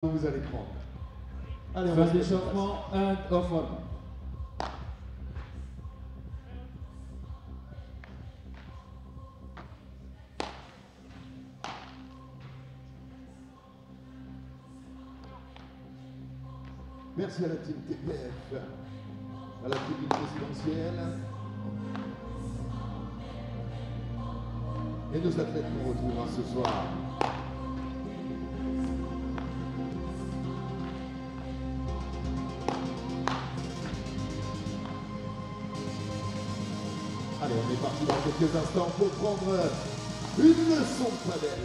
Vous allez prendre. Allez, on Phase va se d'échauffement, and off one. Merci à la team TPF, à la tribune présidentielle et nos athlètes qu'on retrouvera ce soir. Allez, on est parti dans quelques instants pour prendre une leçon de padel.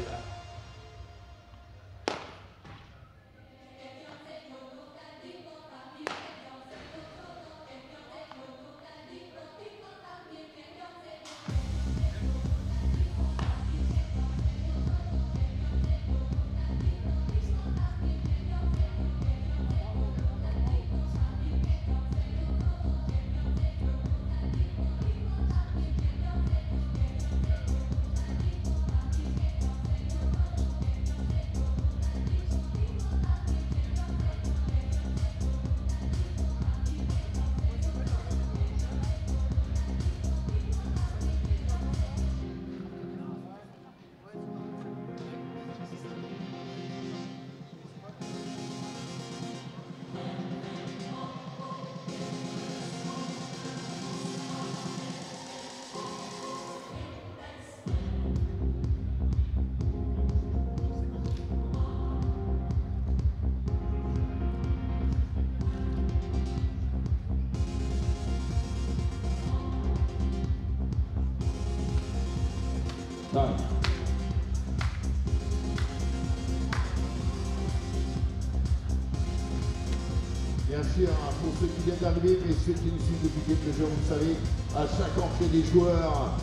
Bien sûr, pour ceux qui viennent d'arriver, mais ceux qui nous suivent depuis quelques jours, vous savez, à chaque entrée des joueurs,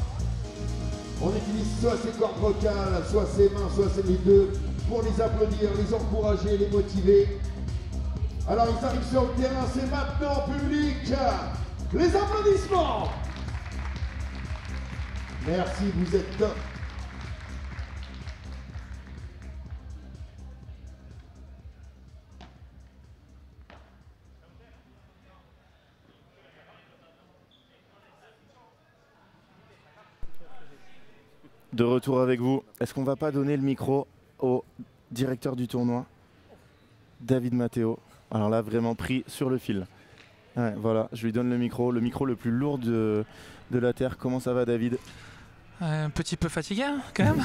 on utilise soit ses cordes vocales, soit ses mains, soit les deux, pour les applaudir, les encourager, les motiver. Alors ils arrivent sur le terrain, c'est maintenant, public, les applaudissements. Merci, vous êtes top. De retour avec vous. Est-ce qu'on va pas donner le micro au directeur du tournoi, David Matteo? Alors là, vraiment pris sur le fil. Ouais, voilà, je lui donne le micro le plus lourd de la Terre. Comment ça va, David? Un petit peu fatigué, hein, quand même.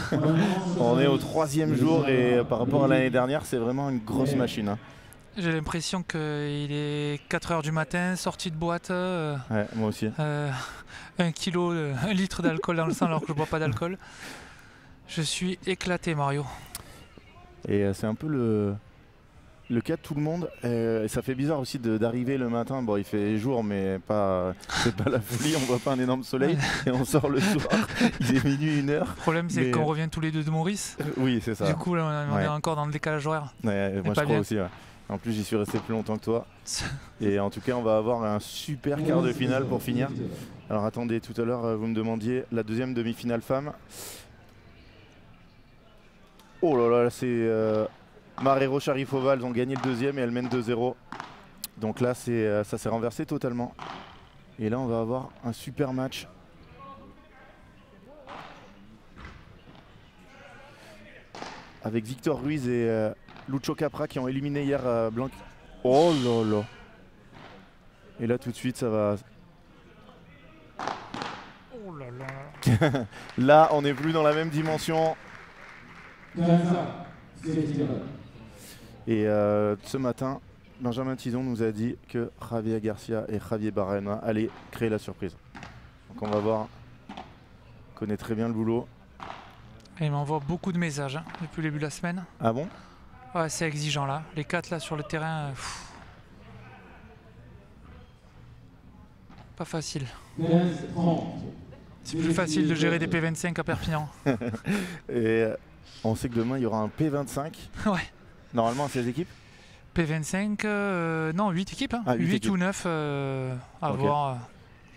On est au 3e jour et par rapport à l'année dernière, c'est vraiment une grosse machine. Hein. J'ai l'impression qu'il est 4 h du matin, sorti de boîte. Ouais, moi aussi. 1 kilo, 1 litre d'alcool dans le sang alors que je bois pas d'alcool. Je suis éclaté, Mario. Et c'est un peu le cas de tout le monde. Et ça fait bizarre aussi d'arriver le matin. Bon, il fait jour, mais c'est pas la folie. On voit pas un énorme soleil et on sort le soir. Il est minuit, 1 heure. Le problème, c'est qu'on revient tous les deux de Maurice. Oui, c'est ça. Du coup, là, on est encore dans le décalage horaire. Ouais, moi, je crois aussi. Ouais. En plus, j'y suis resté plus longtemps que toi. Et en tout cas, on va avoir un super quart de finale pour finir. Alors attendez, tout à l'heure, vous me demandiez la 2e demi-finale femme. Oh là là, c'est Marrero Sharipova, elles ont gagné le 2e et elles mènent 2-0. Donc là, ça s'est renversé totalement. Et là, on va avoir un super match. Avec Victor Ruiz et Lucho Capra qui ont éliminé hier Blanc. Oh là là. Et là, tout de suite, ça va... Oh là là. Là, on n'est plus dans la même dimension. Et ce matin, Benjamin Tison nous a dit que Javier Garcia et Javier Barrena allaient créer la surprise. Donc on va voir. On connaît très bien le boulot. Et il m'envoie beaucoup de messages hein, depuis le début de la semaine. Ah bon? Ouais, c'est exigeant là. Les 4 là sur le terrain, pas facile. C'est plus facile de gérer des P25 à Perpignan. Et on sait que demain il y aura un P25. Ouais. Normalement à 16 équipes. P25, non 8 équipes. Hein. Ah, 8 équipes. Ou 9 à okay. voir.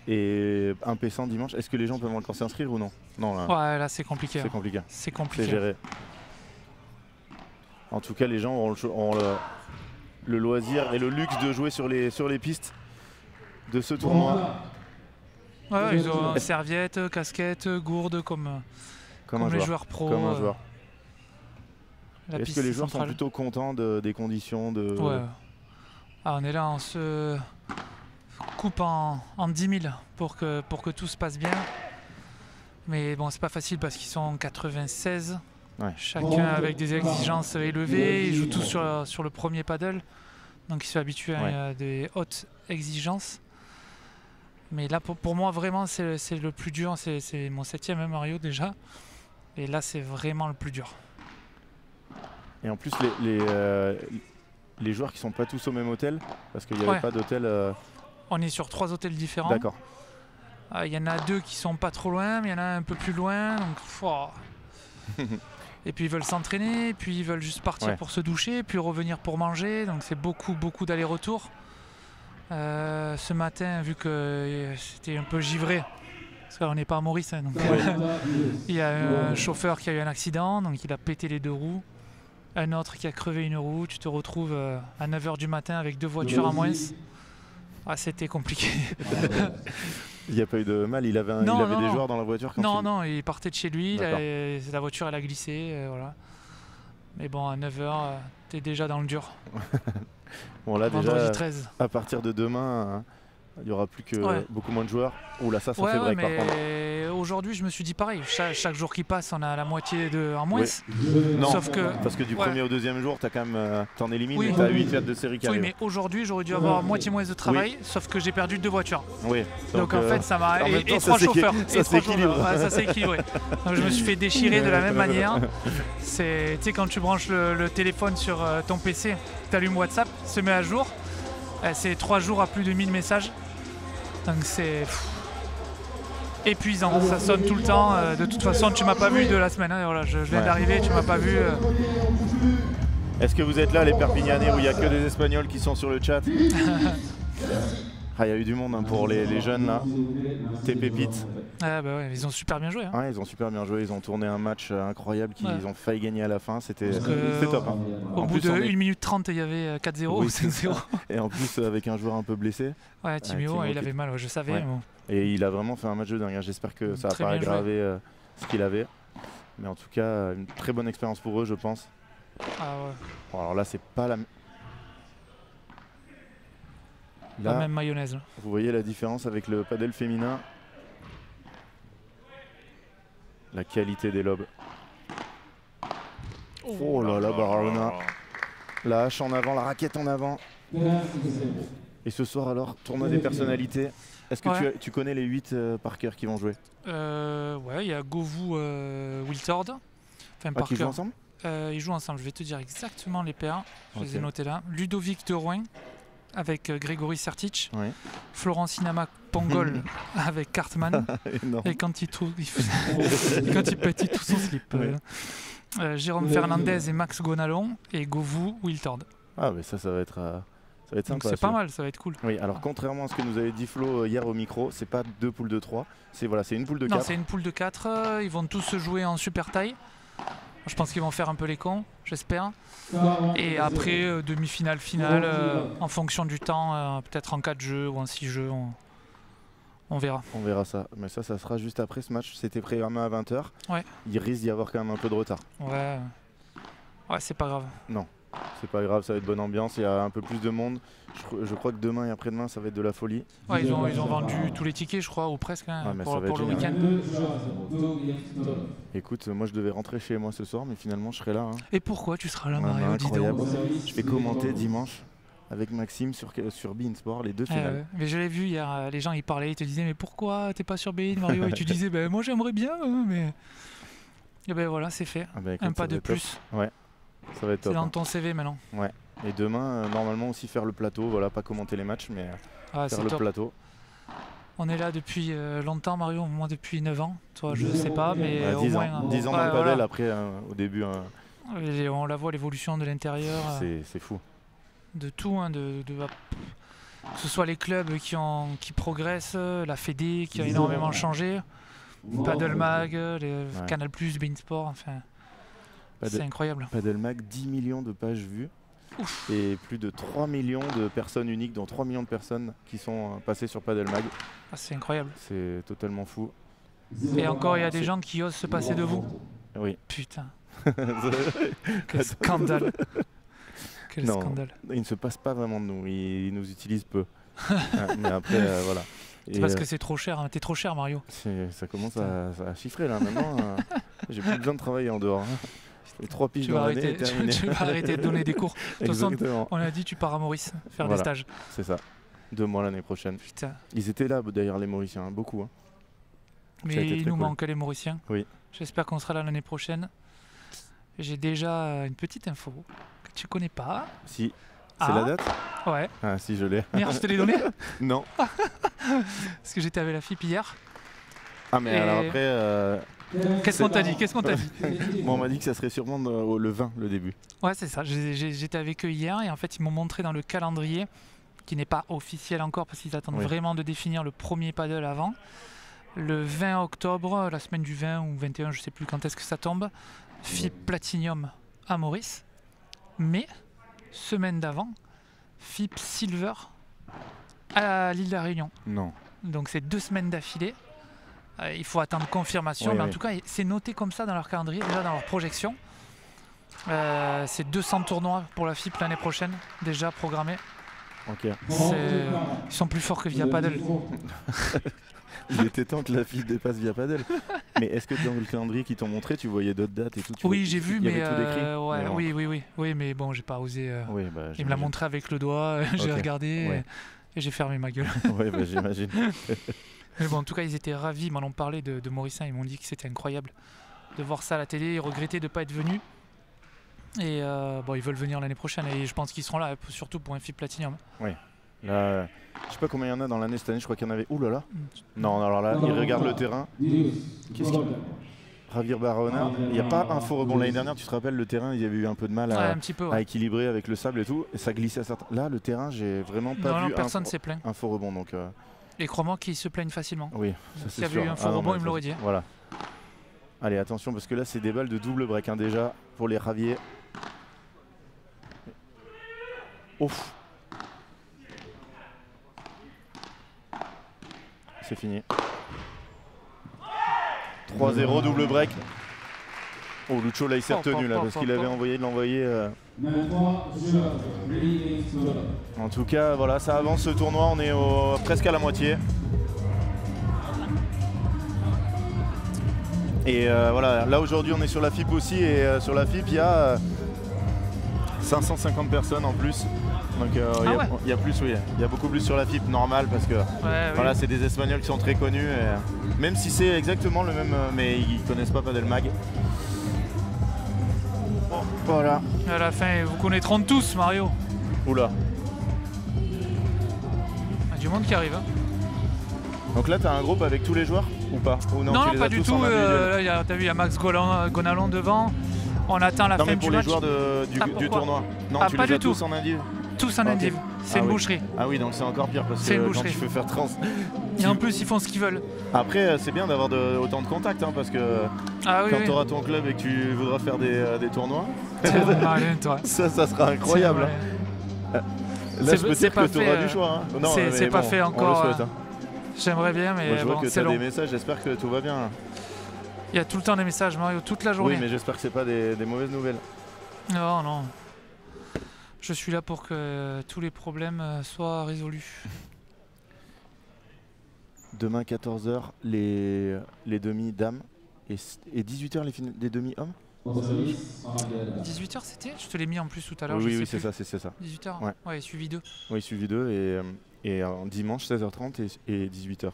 Et un P100 dimanche, est-ce que les gens peuvent encore s'inscrire ou non? Non là. Ouais, là c'est compliqué. C'est compliqué. C'est compliqué. C'est géré. En tout cas, les gens ont le loisir et le luxe de jouer sur les pistes de ce tournoi. Ouais, ils ont serviettes, casquettes, gourdes comme les joueurs pro. Comme un joueur. La Est-ce piste que les joueurs centrale. sont plutôt contents des conditions de... Ouais. Ah, on est là, on se coupe en 10 000 pour que tout se passe bien. Mais bon, c'est pas facile parce qu'ils sont 96. Ouais. Chacun avec des exigences élevées. Ils jouent tous sur le premier paddle. Donc ils sont habitués à des hautes exigences. Mais là, pour moi, vraiment, c'est le plus dur. C'est mon 7e, hein, Mario, déjà. Et là, c'est vraiment le plus dur. Et en plus, les joueurs qui sont pas tous au même hôtel, parce qu'il n'y avait pas d'hôtel... On est sur 3 hôtels différents. D'accord. Il y en a 2 qui sont pas trop loin, mais il y en a un peu plus loin. Donc, et puis ils veulent s'entraîner, puis ils veulent juste partir pour se doucher, puis revenir pour manger. Donc c'est beaucoup d'allers-retours. Ce matin, vu que c'était un peu givré, parce qu'on n'est pas à Maurice, hein, donc il y a un chauffeur qui a eu un accident, donc il a pété les 2 roues. Un autre qui a crevé une roue. Tu te retrouves à 9 h du matin avec 2 voitures à moins. Ah, c'était compliqué. Il n'y a pas eu de mal, il avait des joueurs dans la voiture quand Non, il partait de chez lui, la voiture elle a glissé, voilà. Mais bon, à 9 h, t'es déjà dans le dur. Bon là Vendredi déjà, 13. à partir de demain, il n'y aura plus que beaucoup moins de joueurs. Ouh là, ça fait break par contre. Aujourd'hui, je me suis dit pareil, chaque jour qui passe, on a la moitié en moins. Non, sauf que, parce que du premier au deuxième jour, t'en élimines et t'as 8 fêtes de série qui arrivent. Oui, mais aujourd'hui, j'aurais dû avoir moitié moins de travail, sauf que j'ai perdu 2 voitures. Oui. Donc en fait, ça m'a... Et 3 chauffeurs. Ça s'est équilibré. Donc je me suis fait déchirer de la même manière. Tu sais, quand tu branches le téléphone sur ton PC, tu allumes WhatsApp, se met à jour. C'est 3 jours à plus de 1000 messages. Donc c'est épuisant, ça sonne tout le temps. De toute façon, tu m'as pas vu de la semaine. Hein, voilà, je viens d'arriver, tu m'as pas vu. Est-ce que vous êtes là, les Perpignanais, où il n'y a que des Espagnols qui sont sur le chat? Il y a eu du monde pour les jeunes là, tes pépites. Ils ont super bien joué. Hein. Ils ont super bien joué, ils ont tourné un match incroyable qu'ils ont failli gagner à la fin, c'était top. Hein. Au bout de 1 minute 30, il y avait 4-0 ou 5-0. Et en plus avec un joueur un peu blessé. Ouais, Timéo, il avait mal, je savais. Ouais. Bon. Et il a vraiment fait un match de dingue, j'espère que ça n'a pas aggravé ce qu'il avait. Mais en tout cas, une très bonne expérience pour eux, je pense. Bon, alors là, c'est pas la même mayonnaise. Vous voyez la différence avec le paddle féminin. La qualité des lobes. Oh là là, Barahona. La hache en avant, la raquette en avant. Et ce soir alors, tournoi des personnalités. Est-ce que tu connais les 8 par cœur qui vont jouer? Ouais, il y a Govou Wiltord. Enfin, qui jouent ensemble? Ils jouent ensemble, je vais te dire exactement les paires. Je les ai notés là. Ludovic de Rouen avec Grégory Sertic, Florence Inama Pongol avec Cartman, et quand il pète tout son slip. Jérôme Fernandez et Max Gonalon, et Govou Wiltord. Ah mais ça va être sympa. C'est pas mal, ça va être cool. Oui, alors contrairement à ce que nous avait dit Flo hier au micro, c'est pas 2 poules de 3, c'est une poule de 4. Non, c'est une poule de 4, ils vont tous se jouer en super taille. Je pense qu'ils vont faire un peu les cons, j'espère. Et après, demi-finale, finale, en fonction du temps, peut-être en 4 jeux ou en 6 jeux, on verra. On verra ça. Mais ça sera juste après ce match. C'était programmé à 20 h. Il risque d'y avoir quand même un peu de retard. Ouais, c'est pas grave. Non, c'est pas grave, ça va être bonne ambiance. Il y a un peu plus de monde. Je crois que demain et après-demain, ça va être de la folie. Ouais, ils ont vendu tous les tickets, je crois, ou presque, hein, pour le week-end. Écoute, moi je devais rentrer chez moi ce soir, mais finalement je serai là. Hein. Et pourquoi tu seras là, Mario? Incroyable. Je vais commenter dimanche avec Maxime sur beIN Sport, les 2 finales. Mais je l'ai vu hier, les gens ils parlaient, ils te disaient mais pourquoi t'es pas sur beIN, Mario? Et tu disais moi j'aimerais bien, mais... Et voilà, c'est fait. Écoute, un pas de plus. Ouais, ça va être top. C'est dans ton CV maintenant. Ouais. Et demain, normalement aussi faire le plateau, voilà, pas commenter les matchs, mais faire le plateau. On est là depuis longtemps, Mario, moi depuis 9 ans. Toi, je sais pas, mais au 10 moins... ans, 10 ans dans le paddle, après, au début... Et on la voit, l'évolution de l'intérieur. C'est fou. De tout, hein, que ce soit les clubs qui progressent, la Fédé qui a énormément changé, Paddle Mag, Canal+, beIN Sport, enfin... C'est incroyable. Padel Mag, 10 millions de pages vues. Ouf. Et plus de 3 millions de personnes uniques, dont 3 millions de personnes qui sont passées sur Padel Mag. Ah, c'est incroyable. C'est totalement fou. Et encore, il y a des gens qui osent se passer de vous. Oui. Putain. Quel scandale. Quel non, scandale. Ils ne se passent pas vraiment de nous, ils nous utilisent peu. Mais après, voilà. C'est parce que c'est trop cher, hein. T'es trop cher, Mario. Ça commence à chiffrer là maintenant. J'ai plus besoin de travailler en dehors. Les 3 piges dans l'année, tu vas arrêter de donner des cours. De toute façon, on a dit tu pars à Maurice faire des stages. C'est ça. 2 mois l'année prochaine. Putain. Ils étaient là d'ailleurs les Mauriciens, hein, beaucoup. Hein. Mais il nous manque les Mauriciens. Oui. J'espère qu'on sera là l'année prochaine. J'ai déjà une petite info que tu connais pas. Si. C'est la date? Ouais. Ah si, je l'ai. Merde, je te l'ai donné? Non. Parce que j'étais avec la FIP hier. Ah mais alors après... Qu'est-ce qu'on t'a dit? Qu'est-ce qu'on t'a dit? Bon, on m'a dit que ça serait sûrement le 20, le début. Ouais, c'est ça. J'étais avec eux hier et en fait, ils m'ont montré dans le calendrier, qui n'est pas officiel encore parce qu'ils attendent vraiment de définir le premier paddle avant. Le 20 octobre, la semaine du 20 ou 21, je sais plus quand est-ce que ça tombe, FIP Platinum à Maurice. Mais, semaine d'avant, FIP Silver à l'île de la Réunion. Non. Donc c'est 2 semaines d'affilée. Il faut attendre confirmation, mais en tout cas, c'est noté comme ça dans leur calendrier, déjà dans leur projection. C'est 200 tournois pour la FIP l'année prochaine, déjà programmés. Ok. Ils sont plus forts que Via Paddle. Il était temps que la FIP dépasse Via Paddle. Mais est-ce que dans le calendrier qu'ils t'ont montré, tu voyais d'autres dates et tout? Oui, j'ai vu, mais tout décrit, oui, mais bon, j'ai pas osé. Bah, il me l'a montré avec le doigt, j'ai regardé et j'ai fermé ma gueule. Oui, bah, j'imagine. Mais bon, en tout cas, ils étaient ravis, ils m'en ont parlé de Mauricien, ils m'ont dit que c'était incroyable de voir ça à la télé, ils regrettaient de ne pas être venus. Et bon, ils veulent venir l'année prochaine et je pense qu'ils seront là, surtout pour un FIP Platinum. Oui. Là, je sais pas combien il y en a dans l'année cette année, je crois qu'il y en avait. Ouh là là. Non, alors là, ils regardent le terrain. Qu'est-ce qu'il Javier Barona, il n'y a pas un faux rebond. L'année dernière, tu te rappelles, le terrain, il y avait eu un peu de mal à équilibrer avec le sable et tout, et ça glissait à certains. Là, le terrain, j'ai vraiment pas vu personne s'est plaint. Un faux rebond. Donc, et crois-moi qu'ils se plaignent facilement. Oui, s'il y avait eu un faux rebond, ils me l'auraient dit. Voilà. Allez, attention, parce que là, c'est des balles de double break hein, déjà pour les Javier. Ouf. C'est fini. 3-0, double break. Oh, Lucho là il s'est retenu là parce qu'il avait envoyé de l'envoyer. En tout cas, voilà, ça avance ce tournoi, on est presque à la moitié. Et voilà, là aujourd'hui on est sur la FIP aussi et sur la FIP il y a 550 personnes en plus. Donc il y a plus, oui, il y a beaucoup plus sur la FIP normale parce que voilà, c'est des Espagnols qui sont très connus. Et, même si c'est exactement le même, mais ils connaissent pas Padel Mag. Bon, voilà. À la fin, vous connaîtront tous Mario. Oula. Il y a du monde qui arrive. Hein. Donc là, tu as un groupe avec tous les joueurs ou pas? Ou non, non pas du tout. Là, t'as vu, il y a Max Gonalon devant. On attend la fin du match. Non, mais pour les joueurs du tournoi. Non, tu pas les as du tout. Tous en indiv. Tous en indiv. C'est une boucherie. Ah oui, donc c'est encore pire parce que quand tu fais faire trans. Et en plus, ils font ce qu'ils veulent. Après, c'est bien d'avoir autant de contacts hein, parce que quand tu auras ton club et que tu voudras faire des tournois, malin, toi. ça sera incroyable. Là, je peux dire que tu auras du choix. Hein. C'est pas fait encore. J'aimerais bien, mais je vois que c'est long. Des messages, j'espère que tout va bien. Il y a tout le temps des messages, Mario, toute la journée. Oui, mais j'espère que c'est pas des mauvaises nouvelles. Non, non. Je suis là pour que tous les problèmes soient résolus. Demain 14h les demi-dames et 18h les demi-hommes. 18h c'était? Je te l'ai mis en plus tout à l'heure. Oui, c'est ça. 18h ouais, suivi 2. Oui, suivi 2 et dimanche 16h30 et 18h.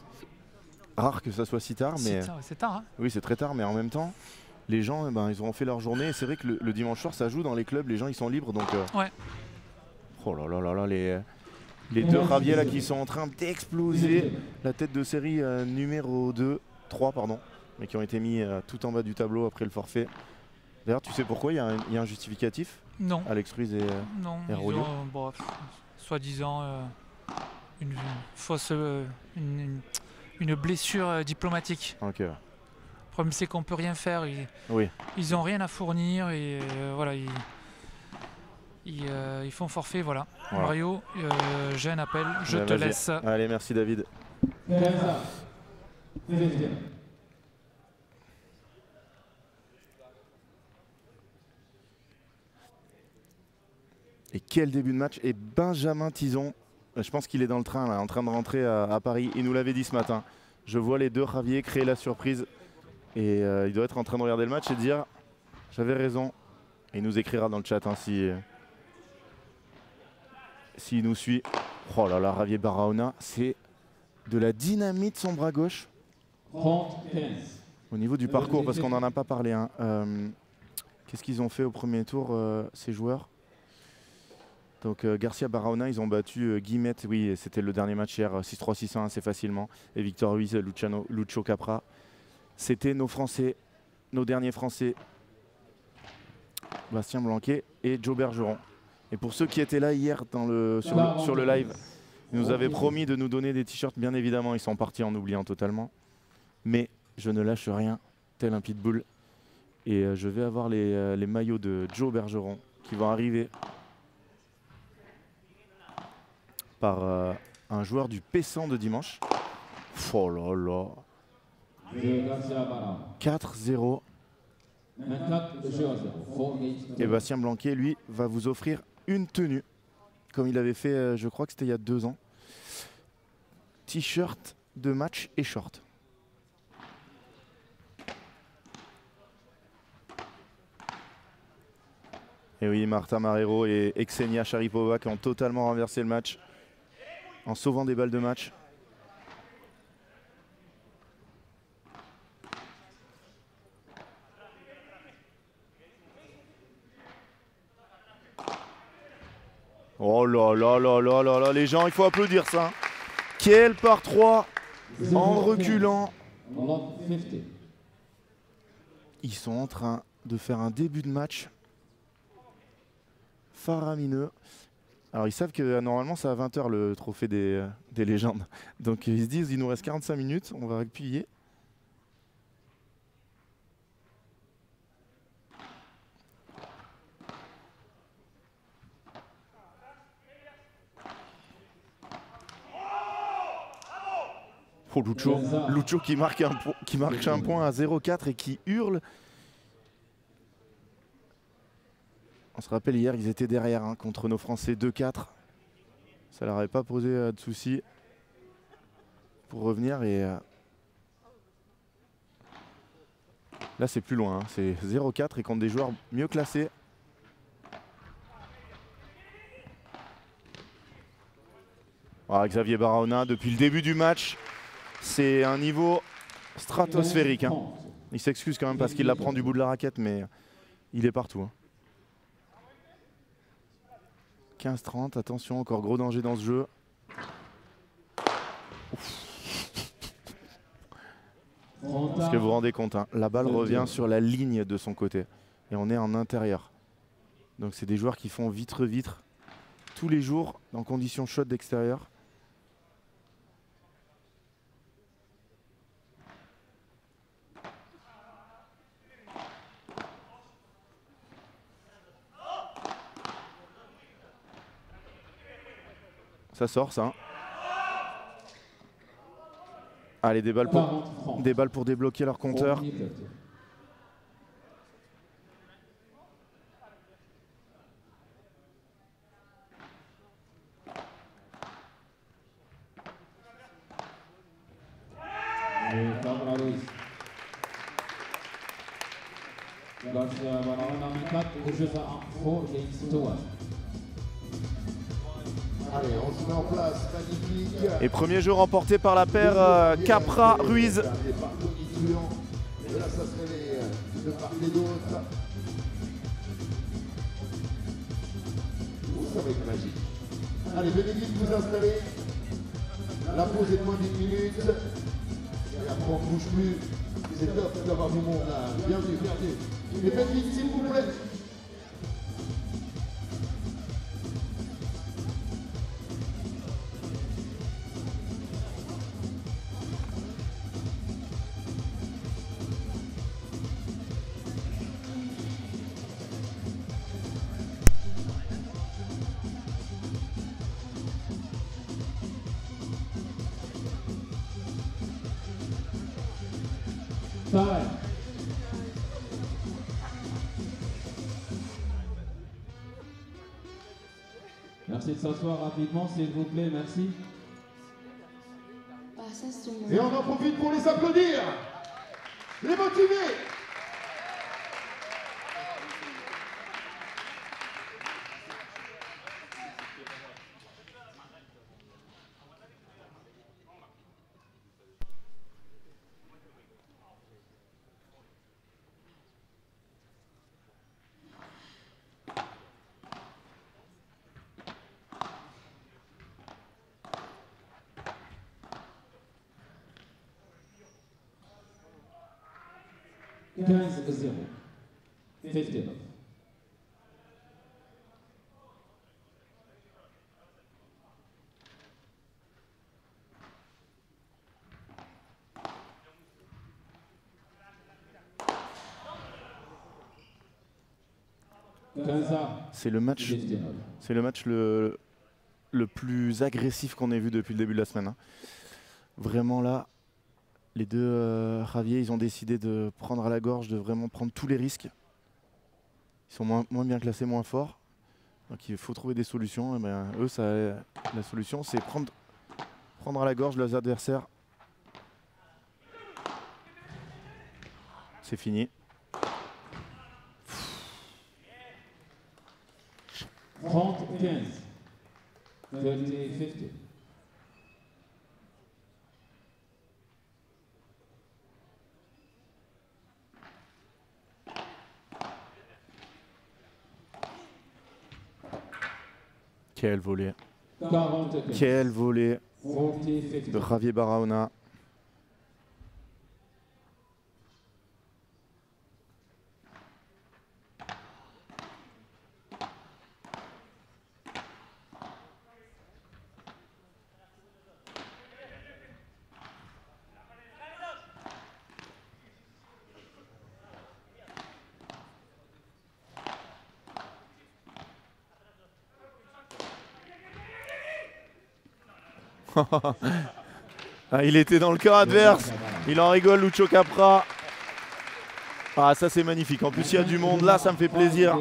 Rare que ça soit si tard, mais c'est tard. Hein. Oui, c'est très tard, mais en même temps, les gens, ils ont fait leur journée. Et c'est vrai que le dimanche soir, ça joue dans les clubs. Les gens, ils sont libres, donc. Ouais. Oh là là là là, les deux Javier là qui sont en train d'exploser. La tête de série numéro 3, pardon, mais qui ont été mis tout en bas du tableau après le forfait. D'ailleurs, tu sais pourquoi il y a un justificatif? Non. Alex Ruiz et Rolio. Soi-disant une fausse, une blessure diplomatique. Ok. problème, c'est qu'on peut rien faire. Ils ont rien à fournir et voilà, ils font forfait. Voilà. Mario, j'ai un appel, je te laisse. Allez, merci David. Et quel début de match. Et Benjamin Tison, je pense qu'il est dans le train là, en train de rentrer à Paris. Il nous l'avait dit ce matin. Je vois les deux Javier créer la surprise. Et il doit être en train de regarder le match et de dire j'avais raison. Et il nous écrira dans le chat hein, s'il nous suit. Oh là là, Javier Barahona, c'est de la dynamite son bras gauche. Au niveau du parcours, parce qu'on n'en a pas parlé. Hein. Qu'est-ce qu'ils ont fait au premier tour, ces joueurs? Donc Garcia Barahona, ils ont battu Guillemette, oui, c'était le dernier match hier, 6-3, 6-1 assez facilement. Et Victor Ruiz, Lucho Capra. C'était nos Français, nos derniers Français, Bastien Blanquet et Joe Bergeron. Et pour ceux qui étaient là hier sur le live, ils nous avaient promis de nous donner des t-shirts, bien évidemment, ils sont partis en oubliant totalement. Mais je ne lâche rien, tel un pitbull. Et je vais avoir les maillots de Joe Bergeron qui vont arriver par un joueur du Pessan de dimanche. Oh là là. 4-0. Et Bastien Blanquet, lui, va vous offrir une tenue, comme il avait fait, je crois que c'était il y a 2 ans. T-shirt de match et short. Et oui, Marta Marrero et Ksenia Sharipova qui ont totalement renversé le match en sauvant des balles de match. Oh là là là là là là, les gens, il faut applaudir ça. Quel par 3 en reculant. Ils sont en train de faire un début de match faramineux. Alors ils savent que normalement c'est à 20 h le trophée des légendes. Donc ils se disent il nous reste 45 minutes, on va appuyer. Oh Lucho qui marque un point à 0-4 et qui hurle. On se rappelle hier, ils étaient derrière hein, contre nos Français 2-4. Ça leur avait pas posé de soucis pour revenir. Et là, c'est plus loin. Hein. C'est 0-4 et contre des joueurs mieux classés. Voilà, Xavier Barahona, depuis le début du match, c'est un niveau stratosphérique. Hein. Il s'excuse quand même parce qu'il la prend du bout de la raquette, mais il est partout. Hein. 15-30, attention, encore gros danger dans ce jeu. Est-ce que vous vous rendez compte hein, la balle revient sur la ligne de son côté. Et on est en intérieur. Donc c'est des joueurs qui font vitre-vitre tous les jours en conditions chaudes d'extérieur. Ça sort ça. Allez, des balles pour débloquer leur compteur. Allez, on se met en place, magnifique. Et premier jeu remporté par la paire Capra-Ruiz. Et là, ça se réveille de part et d'autre. Ça va être magique. Allez, venez vite vous installer. La pause est de moins d'1 minute. Et après, on ne bouge plus. C'est top d'avoir du monde là. Bienvenue, bienvenue. Mais faites vite, s'il vous plaît. Time. Merci de s'asseoir rapidement, s'il vous plaît, merci. Ah, ça, c'est mon... Et on en profite pour les applaudir, les motiver. Guys, 0. 50 love. C'est le match le plus agressif qu'on ait vu depuis le début de la semaine. Hein. Vraiment là, les deux Javier, ils ont décidé de prendre à la gorge, de vraiment prendre tous les risques. Ils sont moins bien classés, moins forts. Donc il faut trouver des solutions. Et ben, eux, la solution, c'est prendre à la gorge leurs adversaires. C'est fini. 30-15. 30-50. Quel volet. 40-15. Quel volet 40-50. de Javier Barahona. Ah, il était dans le cœur adverse. Il en rigole, Lucho Capra. Ah, ça c'est magnifique. En plus, il y a du monde là, ça me fait plaisir.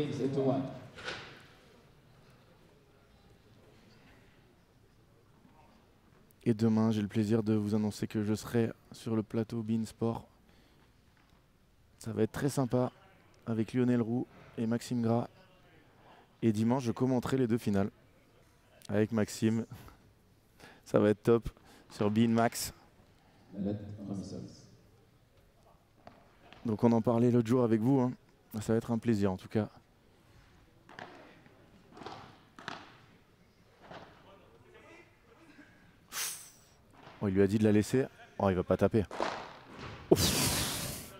Et demain, j'ai le plaisir de vous annoncer que je serai sur le plateau Beansport. Ça va être très sympa avec Lionel Roux et Maxime Gras. Et dimanche, je commenterai les deux finales avec Maxime. Ça va être top sur Bean Max. Donc on en parlait l'autre jour avec vous. Hein. Ça va être un plaisir en tout cas. Oh, il lui a dit de la laisser. Oh, il va pas taper. Ouf.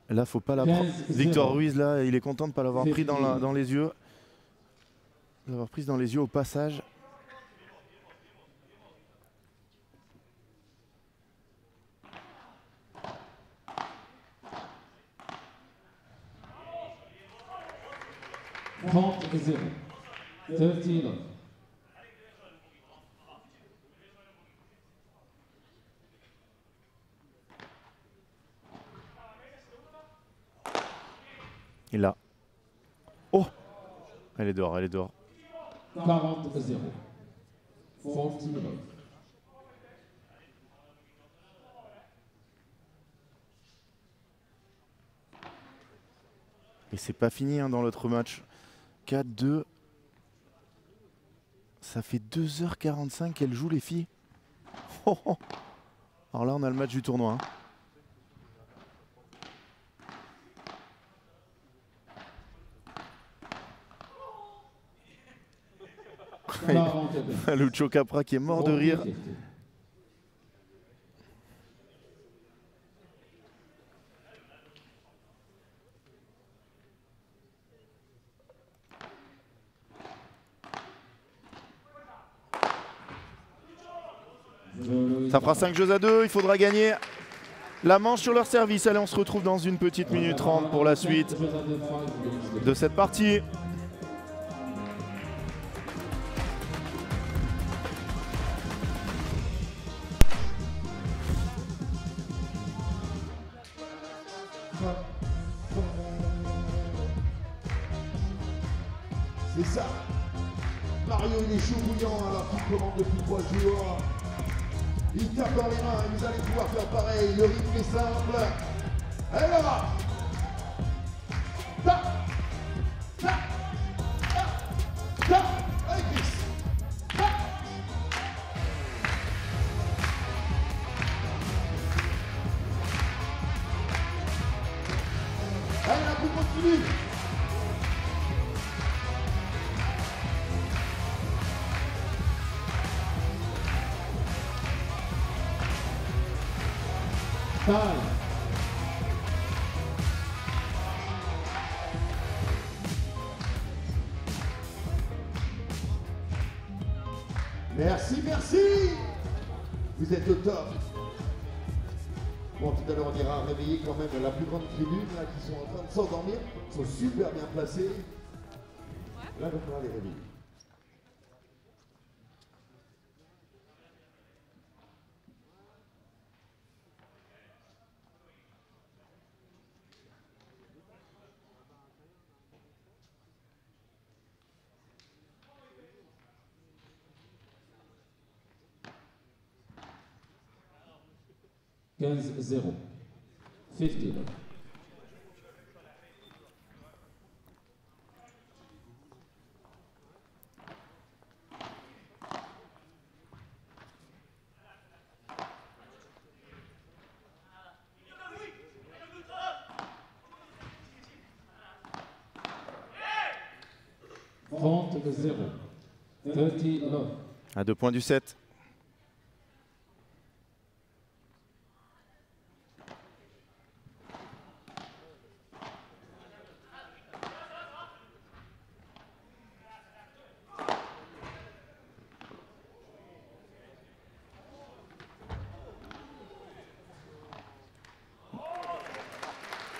Là, faut pas la prendre. Victor Ruiz, là, il est content de ne pas l'avoir pris dans les yeux. L'avoir prise dans les yeux au passage. Il l'a. Oh! Elle est dehors, elle est dehors. 40-0. 40 love. Et c'est pas fini hein, dans l'autre match. 4-2. Ça fait 2h45 qu'elles jouent les filles. Oh, oh. Alors là on a le match du tournoi. Hein. Lucho Capra qui est mort de rire. Ça fera 5 jeux à 2, il faudra gagner la manche sur leur service. Allez, on se retrouve dans une petite minute 30 pour la suite de cette partie. ça. Mario, il est chaud bouillant alors qu'il commande depuis 3 jours. Il tape dans les mains et vous allez pouvoir faire pareil. Le rythme est simple. Allez là-bas. Tape. Tape. Tape. Tape. Allez Chris. Tape. Allez, la coupe continue. Time. Merci, merci. Vous êtes au top. Bon, tout à l'heure, on ira réveiller quand même la plus grande tribune, là, qui sont en train de s'endormir. Ils sont super bien placés. Là, on va les réveiller. Quinze 0. 50. Trente 0. 30 love. À 2 points du 7.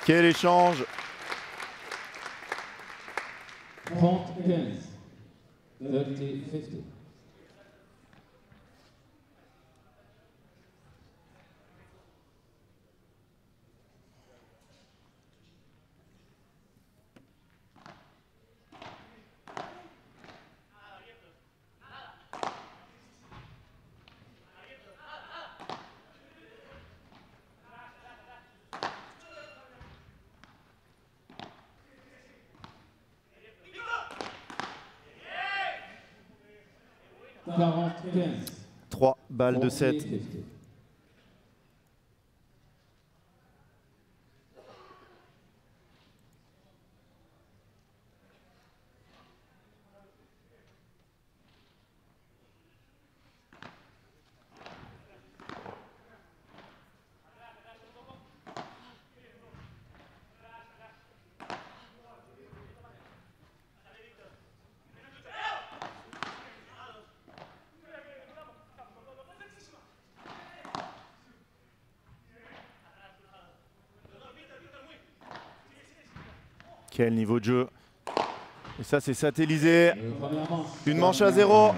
Quel échange! 30 15. 30 50. Quarante 15. 3 balles de 7. 50. Quel niveau de jeu. Et ça, c'est satellisé. Une manche à 0.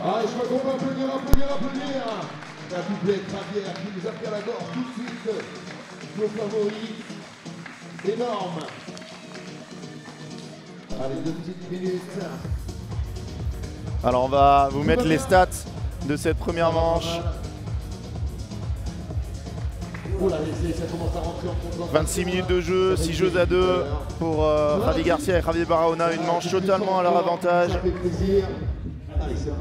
Ah, je crois qu'on va applaudir. La doublette Ravière qui nous a pris à la gorge tout de suite. Nos favoris. Énorme. Allez, 2 petites minutes. Alors, on va vous mettre les stats de cette première manche. Oh là, ça commence à rentrer en compte. 26 minutes de jeu, 6 jeux à 2 pour Javi Garcia et Javier Barahona. Une manche totalement à leur avantage.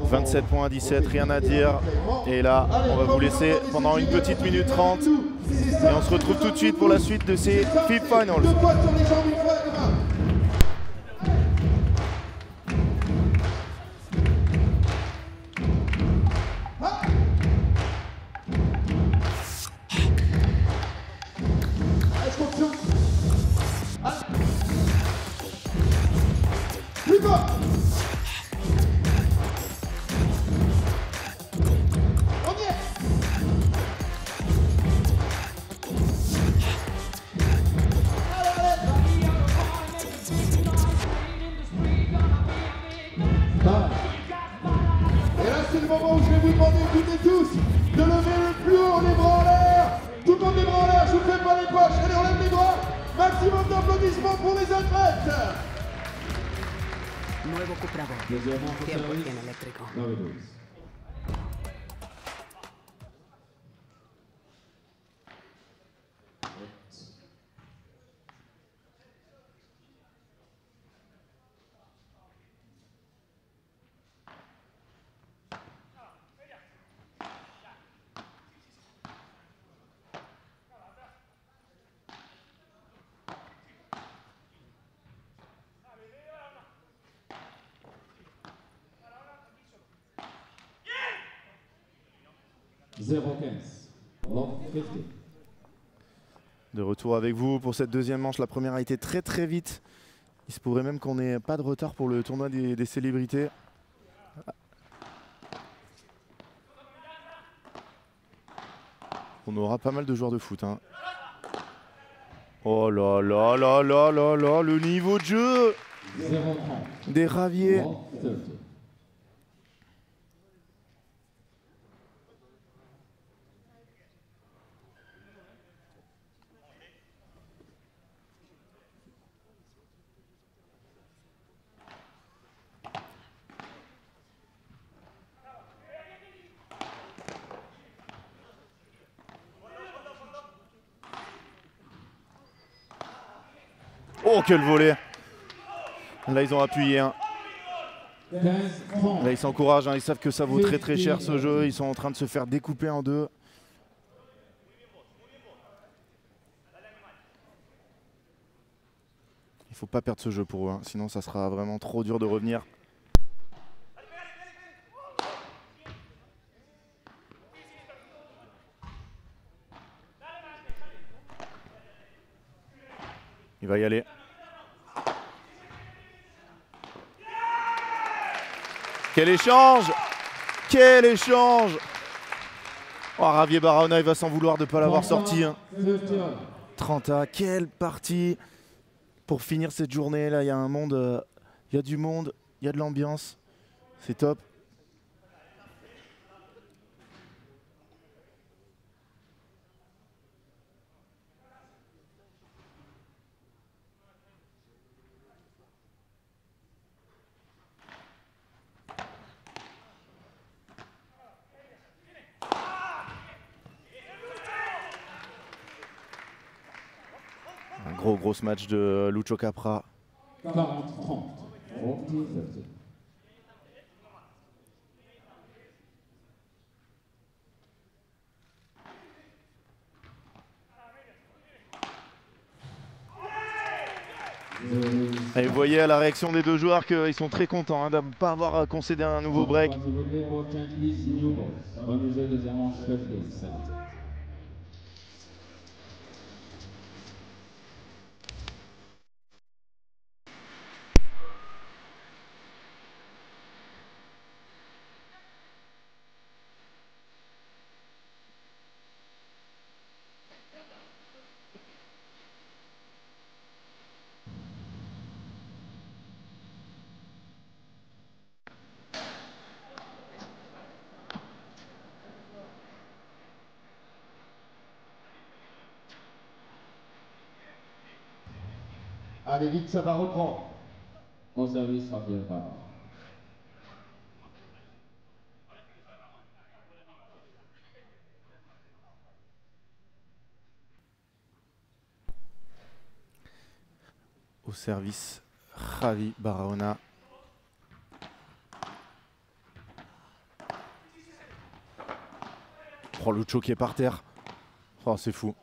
27 points à 17, rien à dire. Et là, on va vous laisser pendant une petite minute 30. Et on se retrouve tout de suite pour la suite de ces FIP Finals. Et là, c'est le moment où je vais vous demander toutes et tous de lever le plus haut les bras en l'air. Tout le monde les bras en l'air, je vous fais pas les poches. Allez, on lève les bras. Maximum d'applaudissements pour les athlètes. Nuevo Cupra Born. Deuxième manche au 100% service. eléctrico. 9-12. Zéro 15. Long 50. De retour avec vous pour cette deuxième manche. La première a été très très vite. Il se pourrait même qu'on n'ait pas de retard pour le tournoi des célébrités. On aura pas mal de joueurs de foot, hein. Oh là là là là là là, le niveau de jeu 0-30. des Raviers. Long 30. Oh, quel volet! Là, ils ont appuyé. Hein. 15-30. Là, ils s'encouragent. Hein. Ils savent que ça vaut très très cher ce jeu. Ils sont en train de se faire découper en deux. Il faut pas perdre ce jeu pour eux. Hein. Sinon, ça sera vraiment trop dur de revenir. Il va y aller. Quel échange! Quel échange! Oh, Javier Barahona, il va s'en vouloir de ne pas l'avoir sorti. Hein. 30 à, quelle partie! Pour finir cette journée, là, il y a un monde, il y a du monde, il y a de l'ambiance. C'est top. Un gros match de Lucho Capra. 40-30. 40-30. Et vous voyez à la réaction des deux joueurs qu'ils sont très contents hein, de ne pas avoir concédé un nouveau break. Remisé deuxième manche 15-7. Allez vite, ça va reprendre. Au service, Javier Barahona. Au service, Javi Barahona. Oh, Lucho qui est par terre. Oh, c'est fou.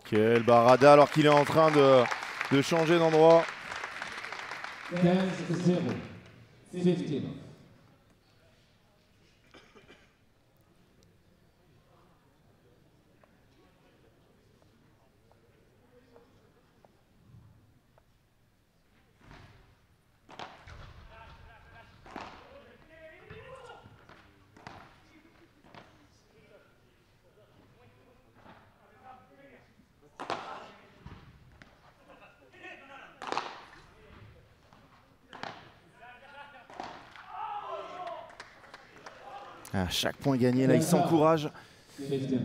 Quel barada alors qu'il est en train de changer d'endroit. 15-0. 15. À chaque point gagné, là, il s'encourage.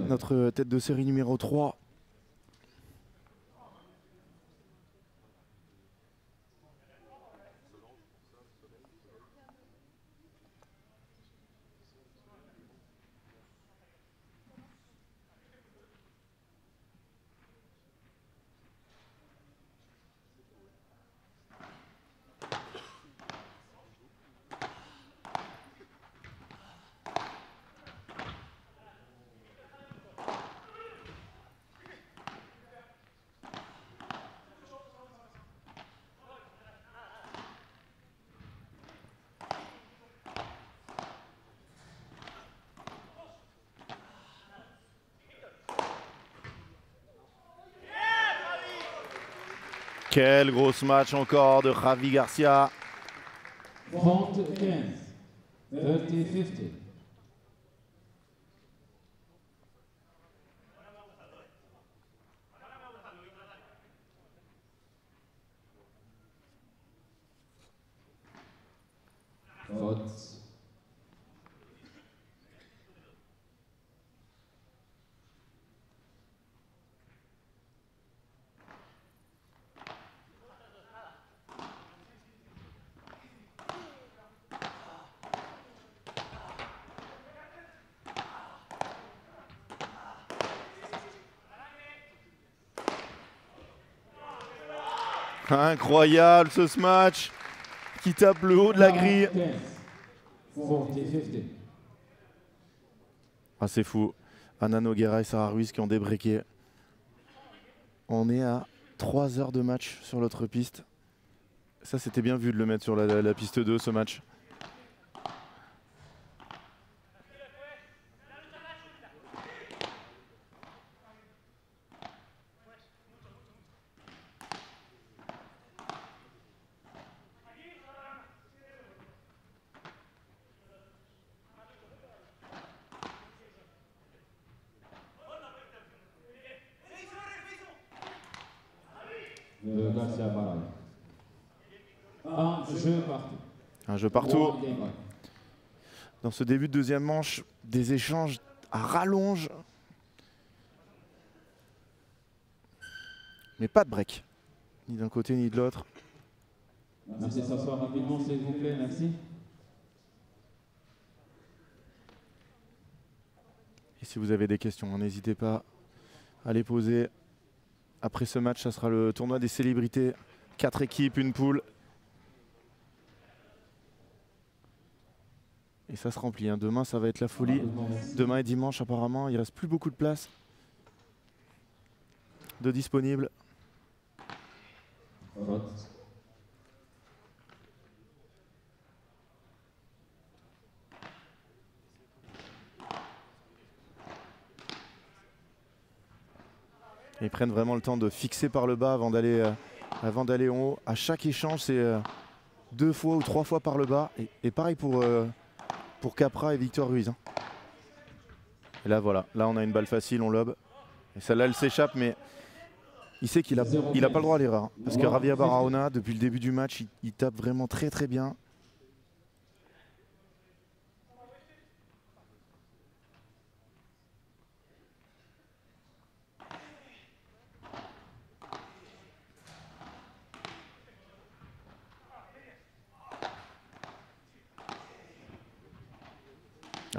Notre tête de série numéro 3. Quel gros match encore de Javi Garcia. 30-15. 30-50. Faute. Incroyable ce match qui tape le haut de la grille. 40-50. Ah, c'est fou. Ana Nogueira et Sarah Ruiz qui ont débreaké. On est à 3 heures de match sur l'autre piste. Ça, c'était bien vu de le mettre sur la piste 2, ce match. De Garcia Barral. Un jeu partout. Un jeu partout. One game up. Dans ce début de deuxième manche, des échanges à rallonge. Mais pas de break. Ni d'un côté ni de l'autre. Merci de s'asseoir rapidement, s'il vous plaît. Merci. Et si vous avez des questions, n'hésitez pas à les poser. Après ce match, ça sera le tournoi des célébrités. 4 équipes, une poule. Et ça se remplit. Hein. Demain, ça va être la folie. Demain et dimanche, apparemment, il ne reste plus beaucoup de place de disponibles. Faute. Ils prennent vraiment le temps de fixer par le bas avant d'aller en haut. À chaque échange, c'est 2 fois ou 3 fois par le bas. Et pareil pour Capra et Victor Ruiz. Hein. Et là, voilà. Là, on a une balle facile, on lobe. Et celle-là, elle s'échappe, mais il sait qu'il n'a pas le droit à l'erreur. Hein. Parce que Javier Barahona, depuis le début du match, il tape vraiment très très bien.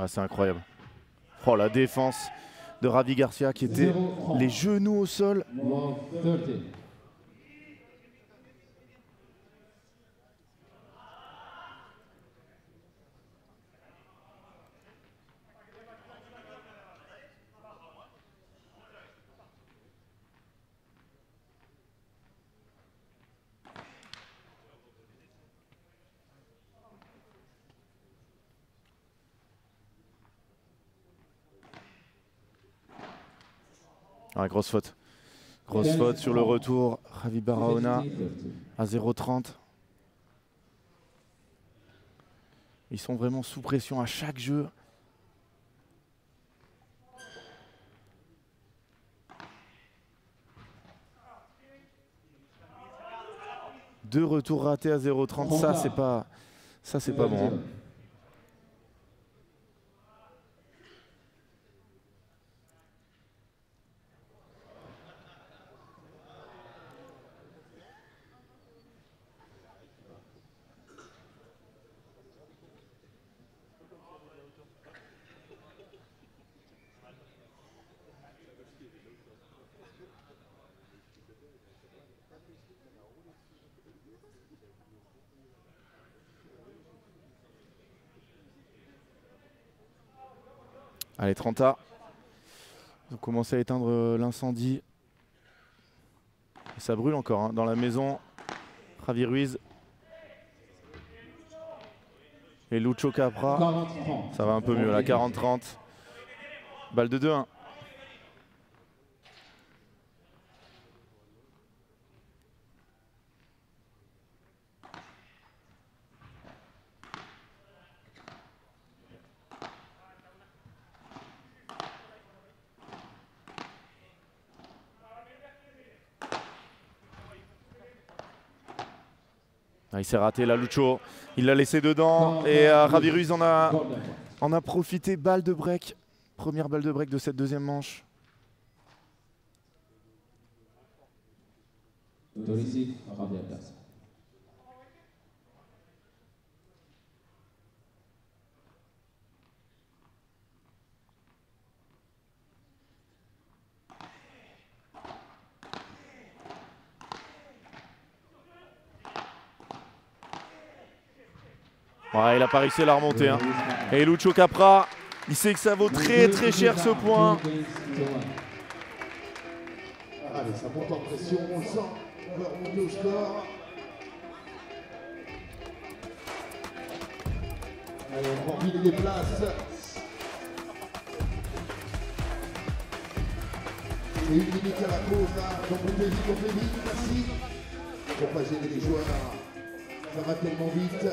Ah, c'est incroyable. Oh, la défense de Javi Garcia qui était les genoux au sol. Love 30. Ah, grosse faute. Grosse faute sur le retour. Javi Barahona à 0,30. Ils sont vraiment sous pression à chaque jeu. Deux retours ratés à 0,30. Ça, c'est pas bon. Hein. Allez, 30A. Ils ont commencé à éteindre l'incendie. Et ça brûle encore hein, dans la maison. Javi Ruiz. Et Lucho Capra. Ça va un peu mieux là, 40-30. Balle de 2-1. Ah, il s'est raté là, Lucho. Il l'a laissé dedans. Et Javi Ruiz en a profité. Balle de break. Première balle de break de cette deuxième manche. Ouais, il n'a pas réussi à la remonter. Hein. Et Lucho Capra, il sait que ça vaut très cher ce point. Allez, ça monte en pression, on le sent. On va remonter au score. Allez, on prend vite des places. C'est une minute à la pause là. Donc on fait vite, merci. Pour pas gêner les joueurs. Ça va tellement vite.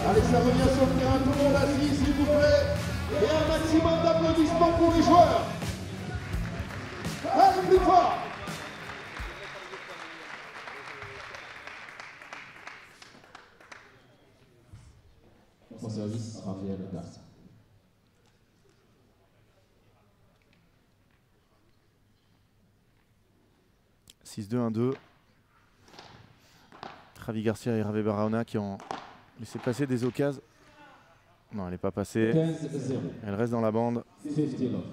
Allez, ça revient sur le terrain, tout le monde assis, s'il vous plaît. Et un maximum d'applaudissements pour les joueurs. Allez, plus fort. Son service, Raphaël Garcia. « 6-2-1-2. Javi Garcia et Hervé Barahona qui ont laissé passer des occasions. Non, elle n'est pas passée. 15-0. Elle reste dans la bande. 50 love.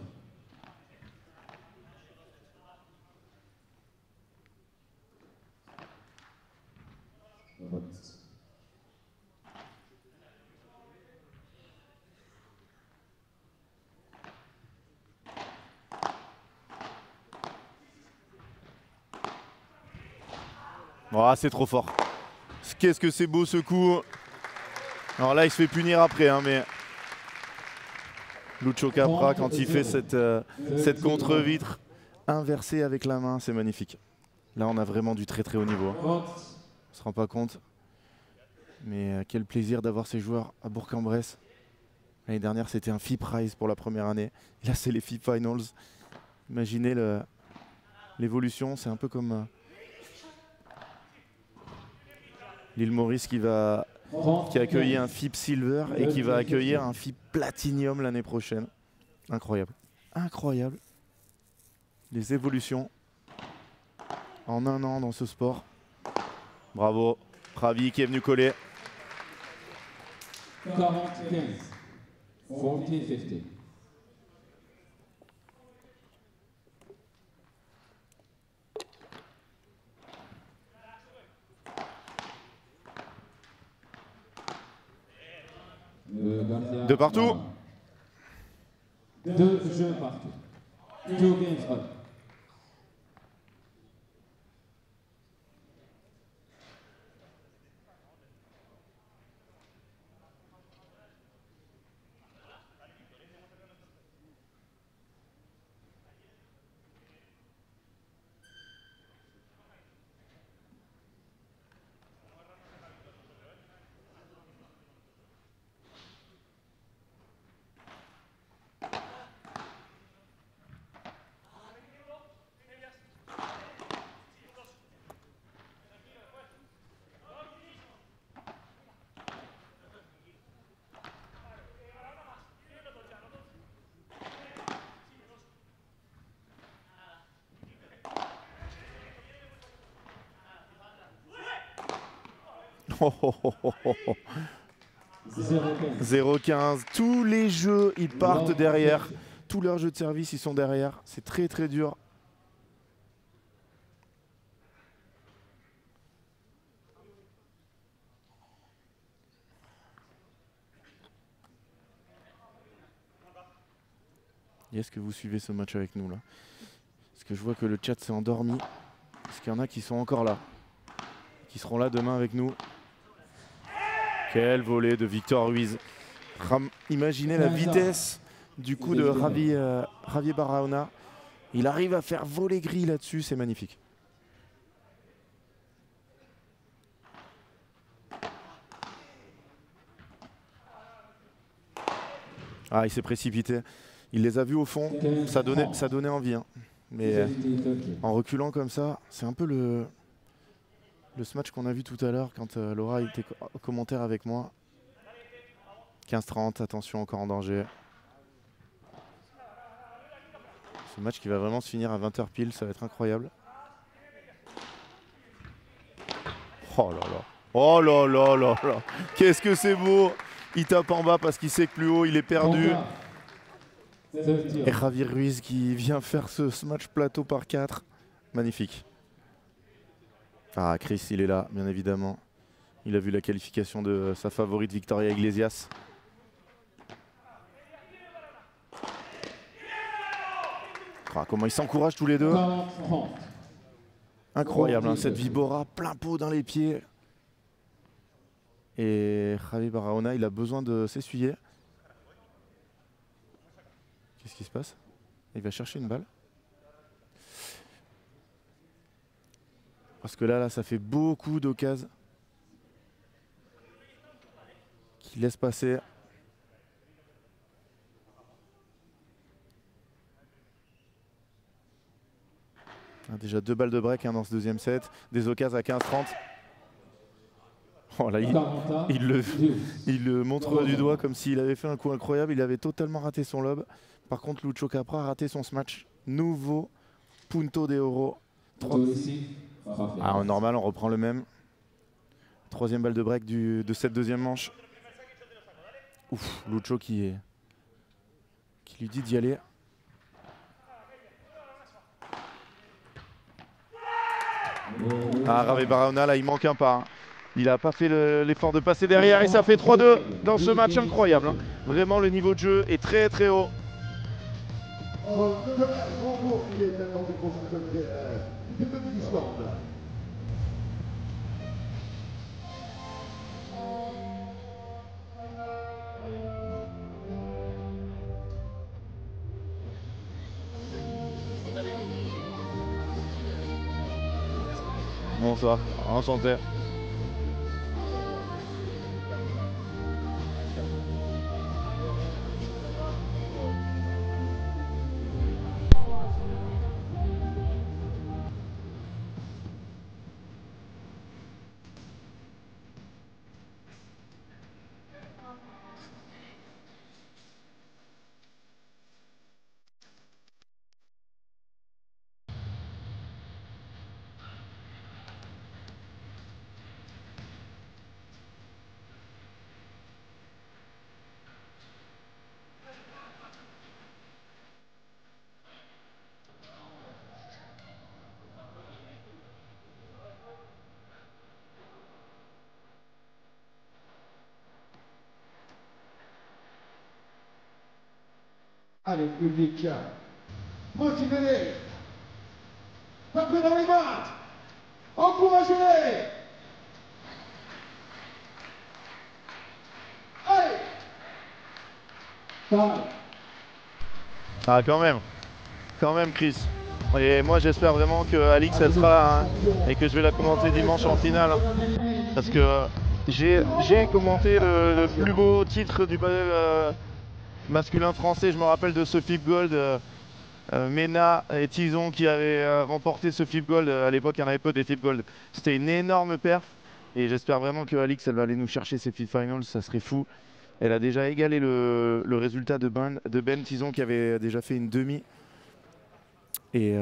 Oh, c'est trop fort. Qu'est-ce que c'est beau ce coup. Alors là, il se fait punir après, hein, mais Lucho Capra, quand il fait cette contre-vitre inversée avec la main, c'est magnifique. Là, on a vraiment du très haut niveau. Hein. On ne se rend pas compte. Mais quel plaisir d'avoir ces joueurs à Bourg-en-Bresse. L'année dernière, c'était un FIP Rise pour la première année. Et là, c'est les FIP Finals. Imaginez l'évolution. C'est un peu comme l'île Maurice qui a accueilli un FIP Silver et qui va accueillir un FIP Platinum l'année prochaine. Incroyable. Incroyable. Les évolutions en un an dans ce sport. Bravo. Ravi qui est venu coller. 40-15. 40-50. De partout. 2 jeux partout. 2 games up. 0-15. Tous les jeux, ils partent derrière. Tous leurs jeux de service, ils sont derrière. C'est très très dur. Est-ce que vous suivez ce match avec nous là? Parce que je vois que le chat s'est endormi. Est-ce qu'il y en a qui sont encore là? Qui seront là demain avec nous? Quel volet de Victor Ruiz. Imaginez la vitesse du coup de Javier Barahona. Il arrive à faire voler gris là-dessus, c'est magnifique. Ah, il s'est précipité. Il les a vus au fond, ça donnait envie. Hein. Mais en reculant comme ça, c'est un peu le match qu'on a vu tout à l'heure quand Laura était au commentaire avec moi. 15-30, attention, encore en danger. Ce match qui va vraiment se finir à 20h pile, ça va être incroyable. Oh là là, oh là là là là, qu'est-ce que c'est beau! Il tape en bas parce qu'il sait que plus haut, il est perdu. Et Javier Ruiz qui vient faire ce match plateau par 4. Magnifique. Ah, Chris, il est là, bien évidemment. Il a vu la qualification de sa favorite Victoria Iglesias. Ah, comment ils s'encouragent tous les deux. Incroyable, hein, cette Vibora plein pot dans les pieds. Et Javier Barahona, il a besoin de s'essuyer. Qu'est-ce qui se passe? Il va chercher une balle. Parce que là, ça fait beaucoup d'occasions qu'il laisse passer. Déjà 2 balles de break hein, dans ce deuxième set. Des occasions à 15-30. Oh là, il le montre du doigt comme s'il avait fait un coup incroyable. Il avait totalement raté son lob. Par contre, Lucho Capra a raté son smash. Nouveau punto de oro. Ah, en normal, on reprend le même. Troisième balle de break de cette deuxième manche. Ouf, Lucho qui lui dit d'y aller. Ah, Javier Barahona, là, il manque un pas. Hein. Il n'a pas fait l'effort de passer derrière et ça fait 3-2 dans ce match incroyable. Hein. Vraiment, le niveau de jeu est très très haut. Bonsoir, enchanté. Allez, public, motivez-les, tapez dans les mains, encouragez-les. Allez. Ah, quand même Chris. Et moi j'espère vraiment que Alix elle sera là hein, et que je vais la commenter dimanche en finale. Hein, parce que j'ai commenté le plus beau titre du panel masculin français. Je me rappelle de ce Flip Gold. Mena et Tison qui avaient remporté ce Flip Gold. À l'époque il y en avait peu des Flip Gold. C'était une énorme perf. Et j'espère vraiment que Alix elle va aller nous chercher ces Flip Finals. Ça serait fou. Elle a déjà égalé le résultat de Ben Tison qui avait déjà fait une demi. Et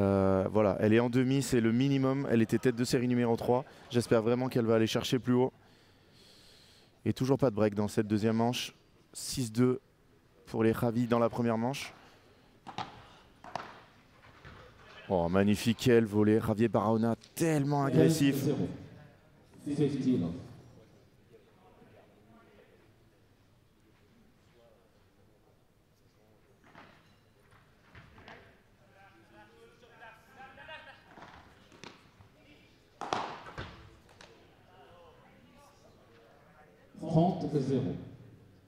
voilà, elle est en demi, c'est le minimum. Elle était tête de série numéro 3. J'espère vraiment qu'elle va aller chercher plus haut. Et toujours pas de break dans cette deuxième manche. 6-2 pour les Javi dans la première manche. Oh, magnifique, quel volet. Javier Barahona, tellement agressif. 30-0.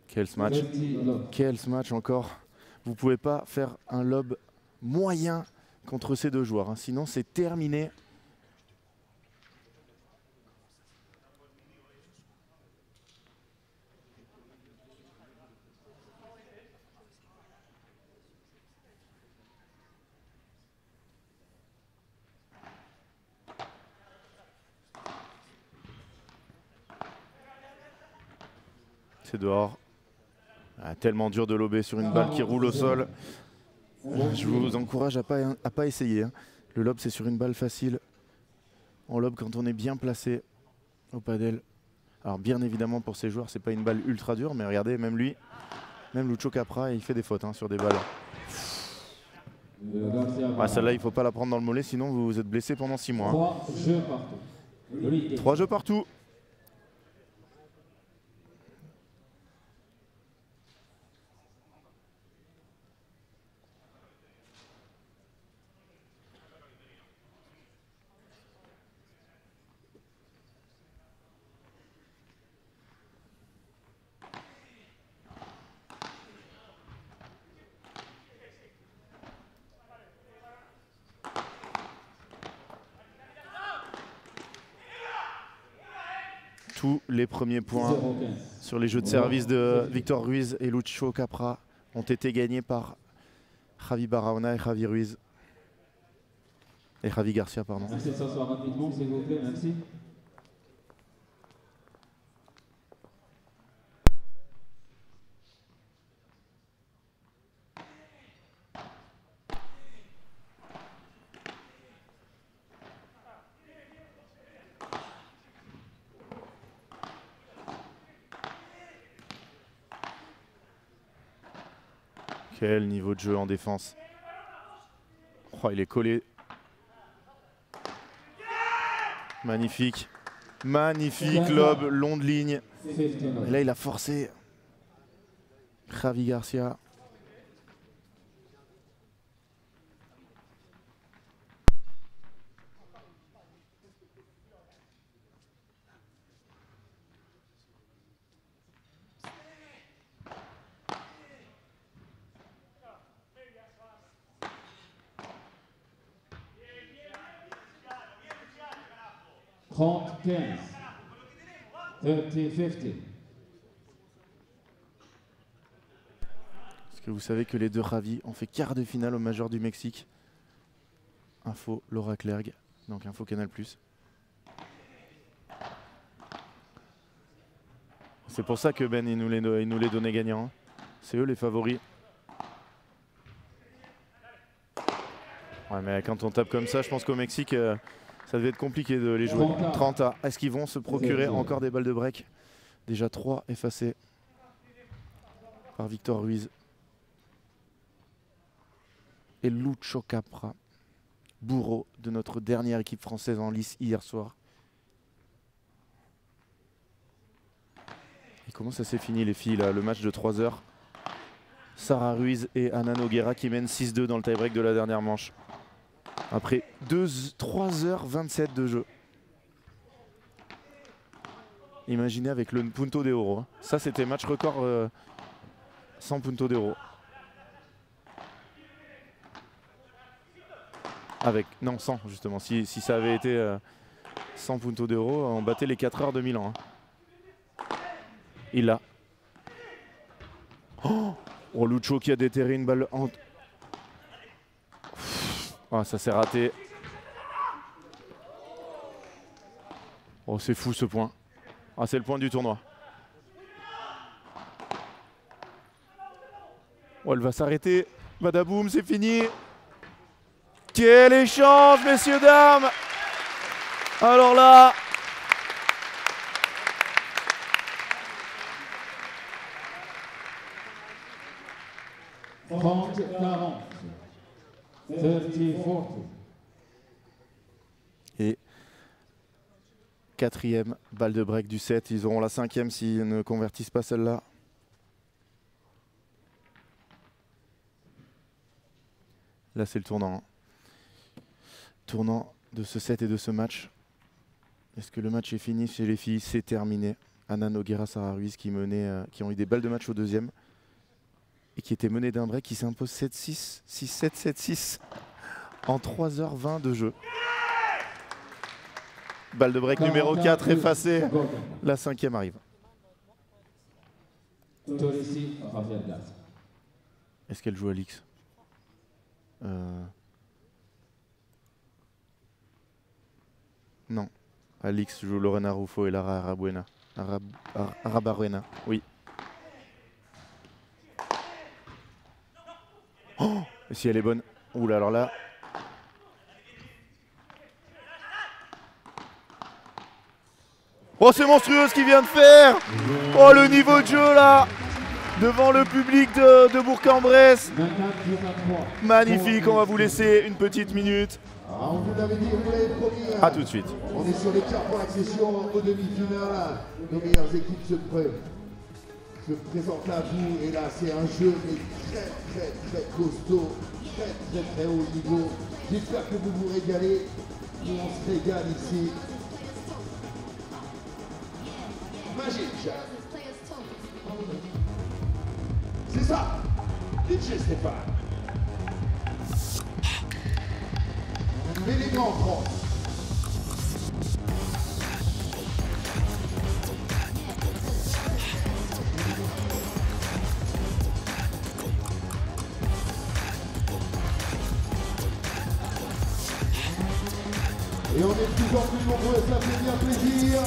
Quel smash. Quel smash encore. Vous pouvez pas faire un lob moyen contre ces deux joueurs, hein. Sinon c'est terminé. C'est dehors. Ah, tellement dur de lober sur une balle qui roule au sol. Je vous encourage à pas essayer, hein. Le lob, c'est sur une balle facile. En lob, quand on est bien placé au padel. Alors bien évidemment pour ces joueurs, c'est pas une balle ultra dure, mais regardez, même lui, même Lucho Capra, il fait des fautes, hein, sur des balles. Ah, celle-là, il faut pas la prendre dans le mollet, sinon vous êtes blessé pendant 6 mois. 3 jeux partout. 3 jeux partout. Tous les premiers points sur les jeux de service de Victor Ruiz et Lucho Capra ont été gagnés par Javi Barahona et Javi Ruiz. Et Javi Garcia, pardon. Merci de s'asseoir rapidement, s'il vous plaît, merci. Quel niveau de jeu en défense. Oh, il est collé. Magnifique. Magnifique lob, long de ligne. Et là, il a forcé Javi Garcia. « 30-15. 30-50. Est-ce que vous savez que les deux Javi ont fait quart de finale au Major du Mexique? Info Laura Clergue, donc info Canal+. C'est pour ça que Ben il nous les donnait gagnants, hein. C'est eux les favoris. Ouais, mais quand on tape comme ça, je pense qu'au Mexique, ça devait être compliqué de les jouer. 30 à. Est-ce qu'ils vont se procurer encore des balles de break? Déjà 3 effacées par Victor Ruiz. Et Lucho Capra, bourreau de notre dernière équipe française en lice hier soir. Et comment ça s'est fini les filles là, le match de 3 heures? Sarah Ruiz et Anna Noguera qui mènent 6-2 dans le tie-break de la dernière manche. Après 3h27 de jeu. Imaginez avec le punto de oro, hein. Ça c'était match record sans punto de oro. Avec, non, sans justement. Si ça avait été sans punto de oro, on battait les 4 heures de Milan, hein. Il l'a. Oh, Lucho qui a déterré une balle en... Oh, ça s'est raté. Oh, c'est fou ce point. Ah, c'est le point du tournoi. Oh, elle va s'arrêter. Badaboum, c'est fini. Quel échange, messieurs, dames. Alors là, 30-40. 30-40. Et quatrième balle de break du set. Ils auront la cinquième s'ils ne convertissent pas celle-là. Là, c'est le tournant. Tournant de ce set et de ce match. Est-ce que le match est fini chez les filles? C'est terminé. Ana Noguera, Sarah Ruiz qui ont eu des balles de match au deuxième et qui étaient menées d'un break, qui s'impose 7-6, 6-7, 7-6 en 3h20 de jeu. Balle de break numéro 4 effacée. La cinquième arrive. Est-ce qu'elle joue Alix? Non. Alix joue Lorena Rufo et Lara Arabarena. Oui. Oh, et si elle est bonne. Oula, alors là. Oh, c'est monstrueux ce qu'il vient de faire. Oh, le niveau de jeu là. Devant le public de Bourg-en-Bresse. Magnifique, on va vous laisser une petite minute. On vous l'avait dit, vous l'avez promis. A tout de suite. On est sur les quarts pour l'accession aux demi-finales. Nos meilleures équipes se présentent à vous. Et là, c'est un jeu mais très costaud, très haut niveau. J'espère que vous vous régalez. Nous, on se régale ici. Magique. C'est ça. DJ Stéphane. Élégant en France. Et on est de plus en plus nombreux, ça fait bien plaisir.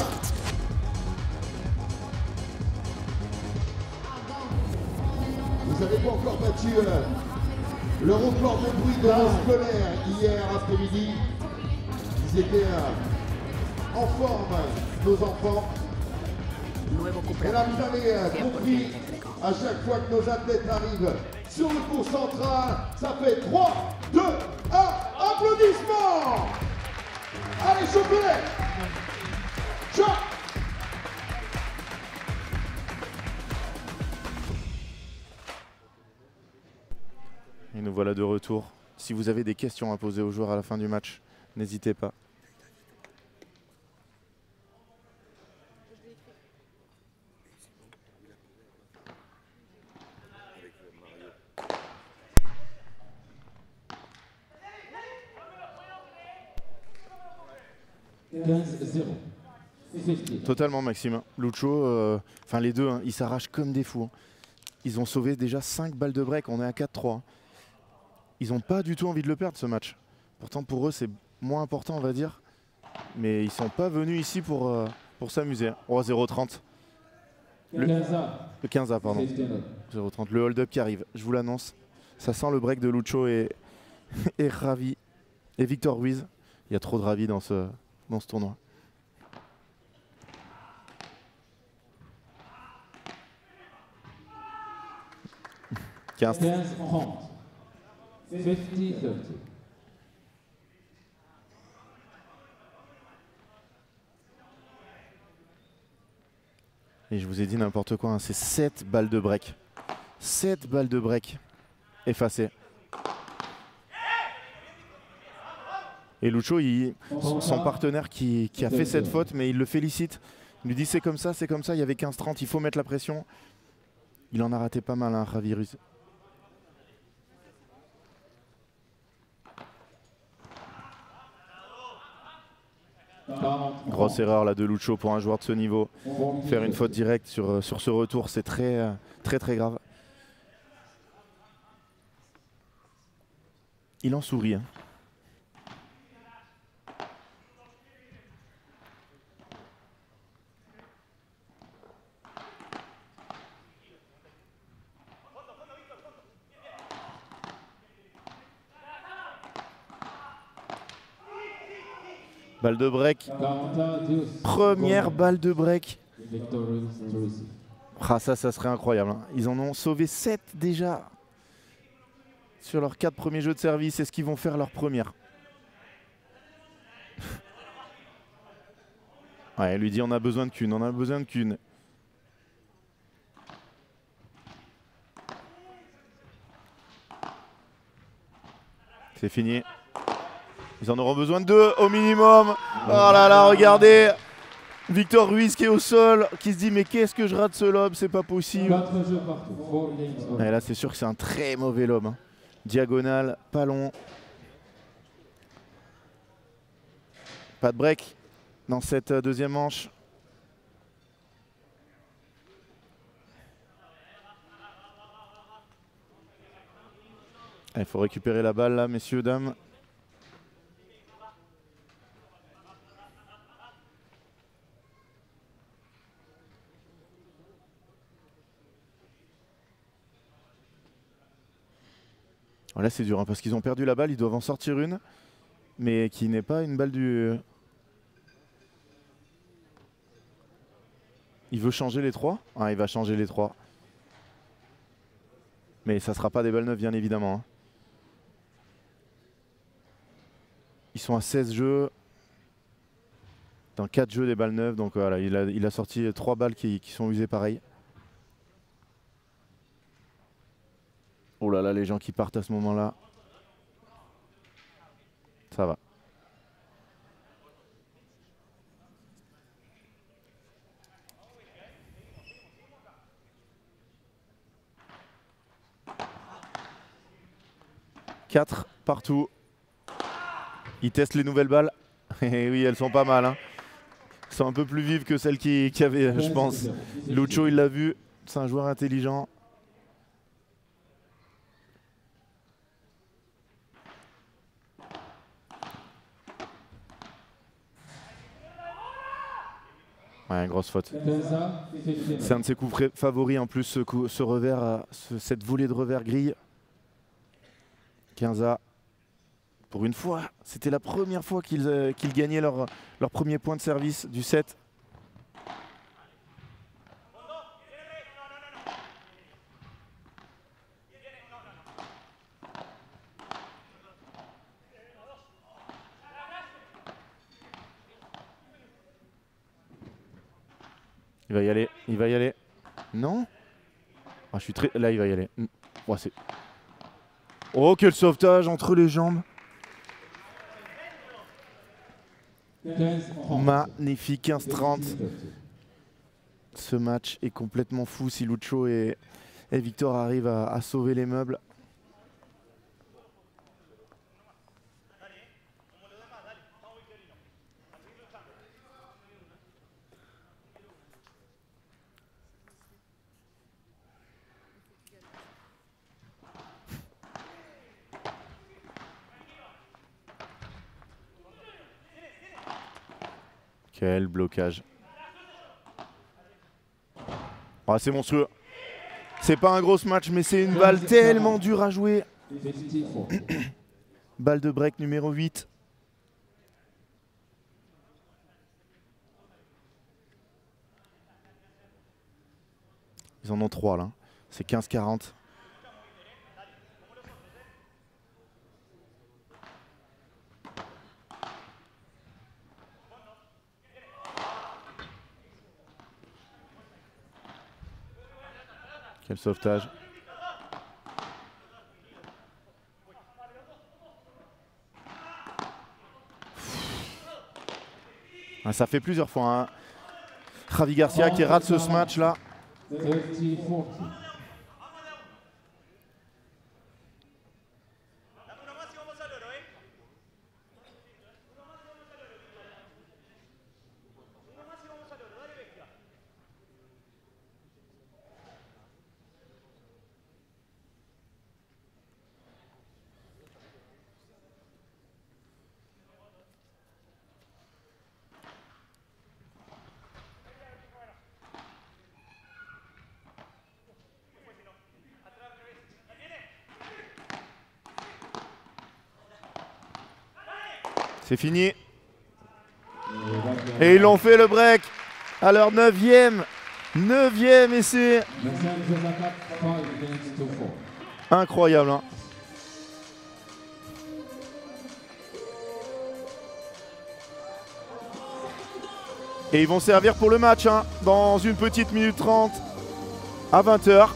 Vous n'avez pas encore battu le record de bruit de nos scolaires hier après-midi. Ils étaient en forme, nos enfants. Et là, vous avez compris, à chaque fois que nos athlètes arrivent sur le cours central, ça fait 3, 2, 1, applaudissements! Allez, chocolat! Choc! Et nous voilà de retour. Si vous avez des questions à poser aux joueurs à la fin du match, n'hésitez pas. Totalement, Maxime. Lucho, enfin les deux, hein, ils s'arrachent comme des fous. Hein. Ils ont sauvé déjà 5 balles de break, on est à 4-3. Hein. Ils n'ont pas du tout envie de le perdre ce match. Pourtant pour eux c'est moins important on va dire. Mais ils sont pas venus ici pour s'amuser. Oh 0-30. Le 15A pardon. 0-30. Le hold-up qui arrive, je vous l'annonce. Ça sent le break de Lucho et Ravi et Victor Ruiz. Il y a trop de Ravi dans ce tournoi. « 15-30. 50-30. Et je vous ai dit n'importe quoi, hein, c'est 7 balles de break. 7 balles de break effacées. Et Lucho, son partenaire qui a fait cette faute, mais il le félicite. Il lui dit c'est comme ça, il y avait 15-30, il faut mettre la pression. Il en a raté pas mal, hein, Ravi Ruiz. Grosse erreur là de Lucho pour un joueur de ce niveau. Faire une faute directe sur ce retour, c'est très grave. Il en sourit. Hein. Balle de break. Première balle de break. Ah, ça serait incroyable. Hein. Ils en ont sauvé 7 déjà. sur leurs 4 premiers jeux de service. Est-ce qu'ils vont faire leur première? Ouais, elle lui dit on a besoin de qu'une, on a besoin de qu'une. C'est fini. Ils en auront besoin de 2 au minimum. Oh là là, regardez. Victor Ruiz qui est au sol, qui se dit mais qu'est-ce que je rate ce lob, c'est pas possible. Et là c'est sûr que c'est un très mauvais lob. Hein. Diagonale, pas long. Pas de break dans cette deuxième manche. Il faut récupérer la balle là, messieurs, dames. Oh là c'est dur hein, parce qu'ils ont perdu la balle, ils doivent en sortir une, mais qui n'est pas une balle du... Il veut changer les 3 ? Ah, il va changer les 3. Mais ça ne sera pas des balles neuves bien évidemment. Hein. Ils sont à 16 jeux. Dans 4 jeux des balles neuves, donc voilà, il a sorti 3 balles qui sont usées pareil. Oh là là, les gens qui partent à ce moment-là. Ça va. Quatre partout. Ils testent les nouvelles balles. Et oui, elles sont pas mal. Hein. Elles sont un peu plus vives que celles qui avaient, je pense. Lucho, il l'a vu. C'est un joueur intelligent. Ouais, grosse faute. C'est un de ses coups favoris en plus, ce revers, cette volée de revers grille. 15A. Pour une fois, c'était la première fois qu'ils gagnaient leur premier point de service du set. Il va y aller, il va y aller. Non? Ah, je suis très... Là, il va y aller. Ouais, c'est... Oh, quel sauvetage entre les jambes. Magnifique, 15-30. Ce match est complètement fou si Lucho et Victor arrivent à sauver les meubles. Quel blocage. Oh, c'est monstrueux. C'est pas un gros match, mais c'est une balle tellement dure à jouer. Balle de break numéro 8. Ils en ont 3 là. C'est 15-40. Quel sauvetage. Ah, ça fait plusieurs fois. Hein. Javi Garcia qui rate ce match là. C'est fini. Et ils l'ont fait le break à leur 9e essai. Incroyable. Hein. Et ils vont servir pour le match hein, dans une petite minute 30 à 20 h.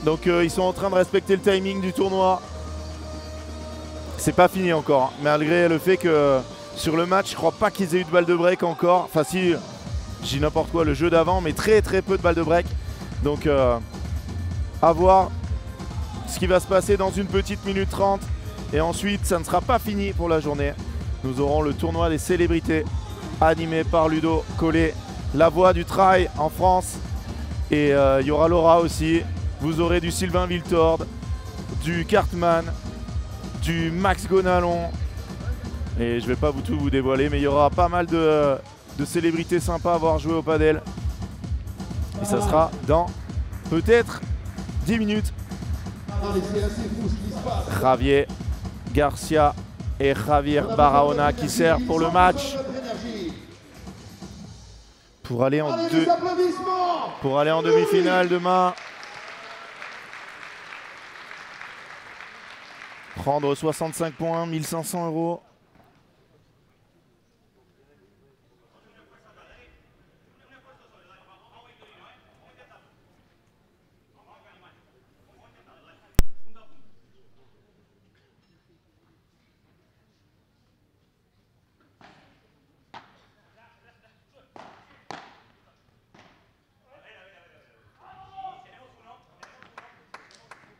Donc ils sont en train de respecter le timing du tournoi. C'est pas fini encore, hein, malgré le fait que sur le match, je crois pas qu'ils aient eu de balle de break encore. Enfin si, j'ai n'importe quoi le jeu d'avant, mais très peu de balles de break. Donc à voir ce qui va se passer dans une petite minute 30. Et ensuite, ça ne sera pas fini pour la journée. Nous aurons le tournoi des célébrités animé par Ludo Collet, la voix du trail en France. Et il y aura Laura aussi. Vous aurez du Sylvain Wiltord, du Cartman, du Max Gonalon. Et je vais pas tout vous dévoiler, mais il y aura pas mal de célébrités sympas à voir jouer au padel. Et ça sera dans peut-être 10 minutes. Javier Garcia et Javier Barahona qui servent pour le match. Pour aller en demi-finale demain. Prendre 65 points, 1500 €.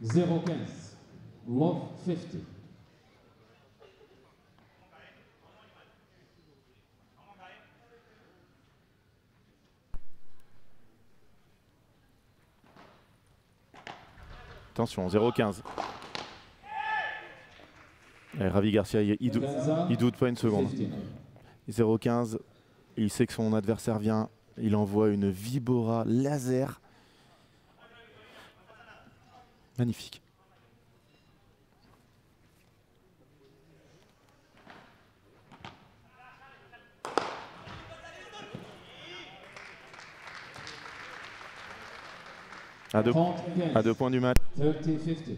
Zero 15. Love 50. Attention, 0-15. Ravi Garcia, il doute pas une seconde. 0-15, il sait que son adversaire vient. Il envoie une Vibora laser. Magnifique. À deux points du match. 30-50.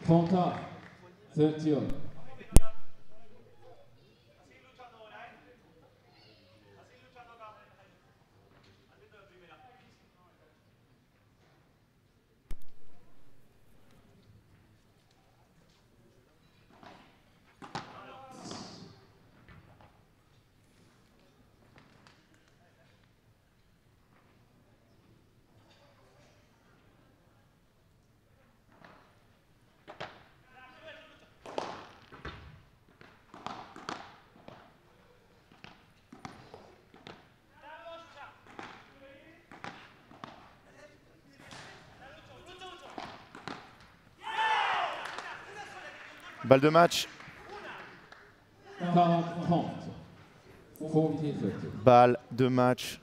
Contact 30. Balle de match. 40-30. 40-30. Balle de match.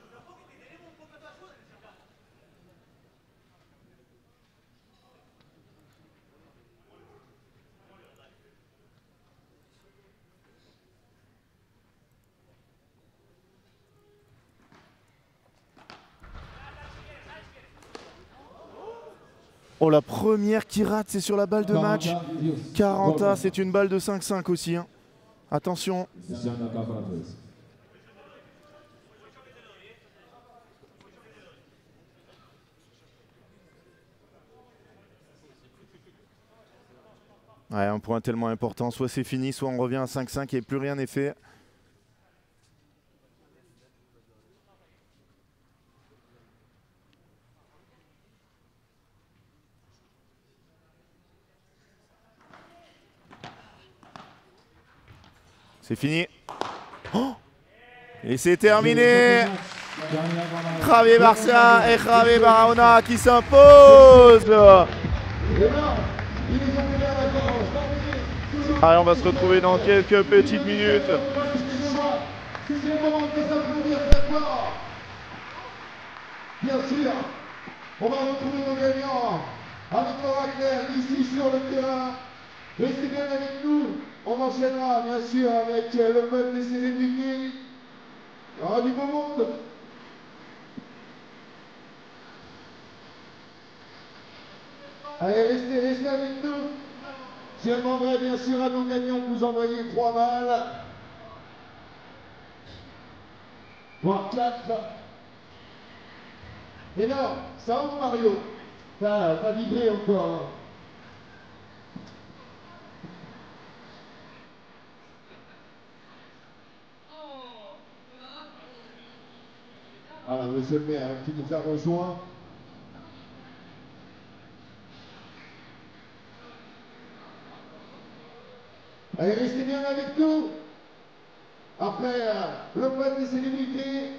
Oh, la première qui rate, c'est sur la balle de match. 40, c'est une balle de 5-5 aussi. Hein. Attention. Ouais, un point tellement important. Soit c'est fini, soit on revient à 5-5 et plus rien n'est fait. C'est fini. Oh, et c'est terminé. Javier Garcia et Javier Barahona qui s'imposent. Allez, on va se retrouver dans quelques petites minutes. Bien sûr, On va retrouver nos gagnants avec Laura Claire ici sur le terrain. Restez bien avec nous. On enchaînera bien sûr avec le mode des célébrités. Il y aura du beau monde. Allez, restez avec nous. Je demanderai bien sûr à nos gagnants de nous envoyer 3 balles. Voire 4. Et non, ça va Mario. Ça va vibrer encore. Ah, monsieur le maire qui nous a rejoint. Allez, restez bien avec nous. Après le vote des célébrités.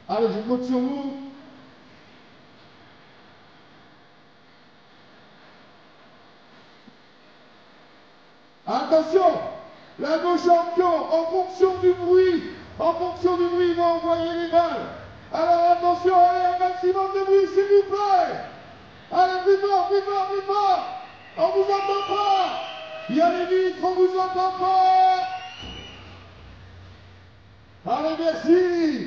Allez, je compte sur vous. Attention, là nos champions, en fonction du bruit, ils vont envoyer les balles. Alors attention, allez, un maximum de bruit s'il vous plaît. Allez, plus fort, plus fort, plus fort. On vous entend pas. Il y a les vitres, on vous entend pas. Allez, merci.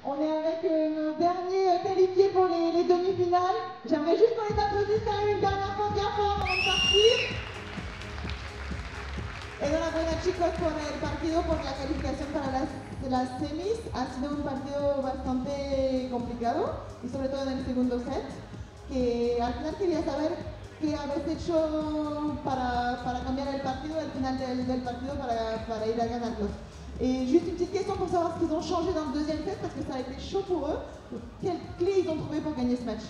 On est avec nos derniers qualifiés pour les demi-finales. J'aimerais juste qu'on les applaudisse quand même une dernière fois bien fort avant de partir. Enhorabuena chicos por el partido, por la calificación para las semis. Ha sido un partido bastante complicado y sobre todo en el segundo set, que al final quería saber qué habéis hecho para cambiar el partido, al final del partido para ir a ganarlos. Et juste une petite question pour savoir ce qu'ils ont changé dans le deuxième set parce que ça a été chaud pour eux. Quelles clés ils ont trouvé pour gagner ce match?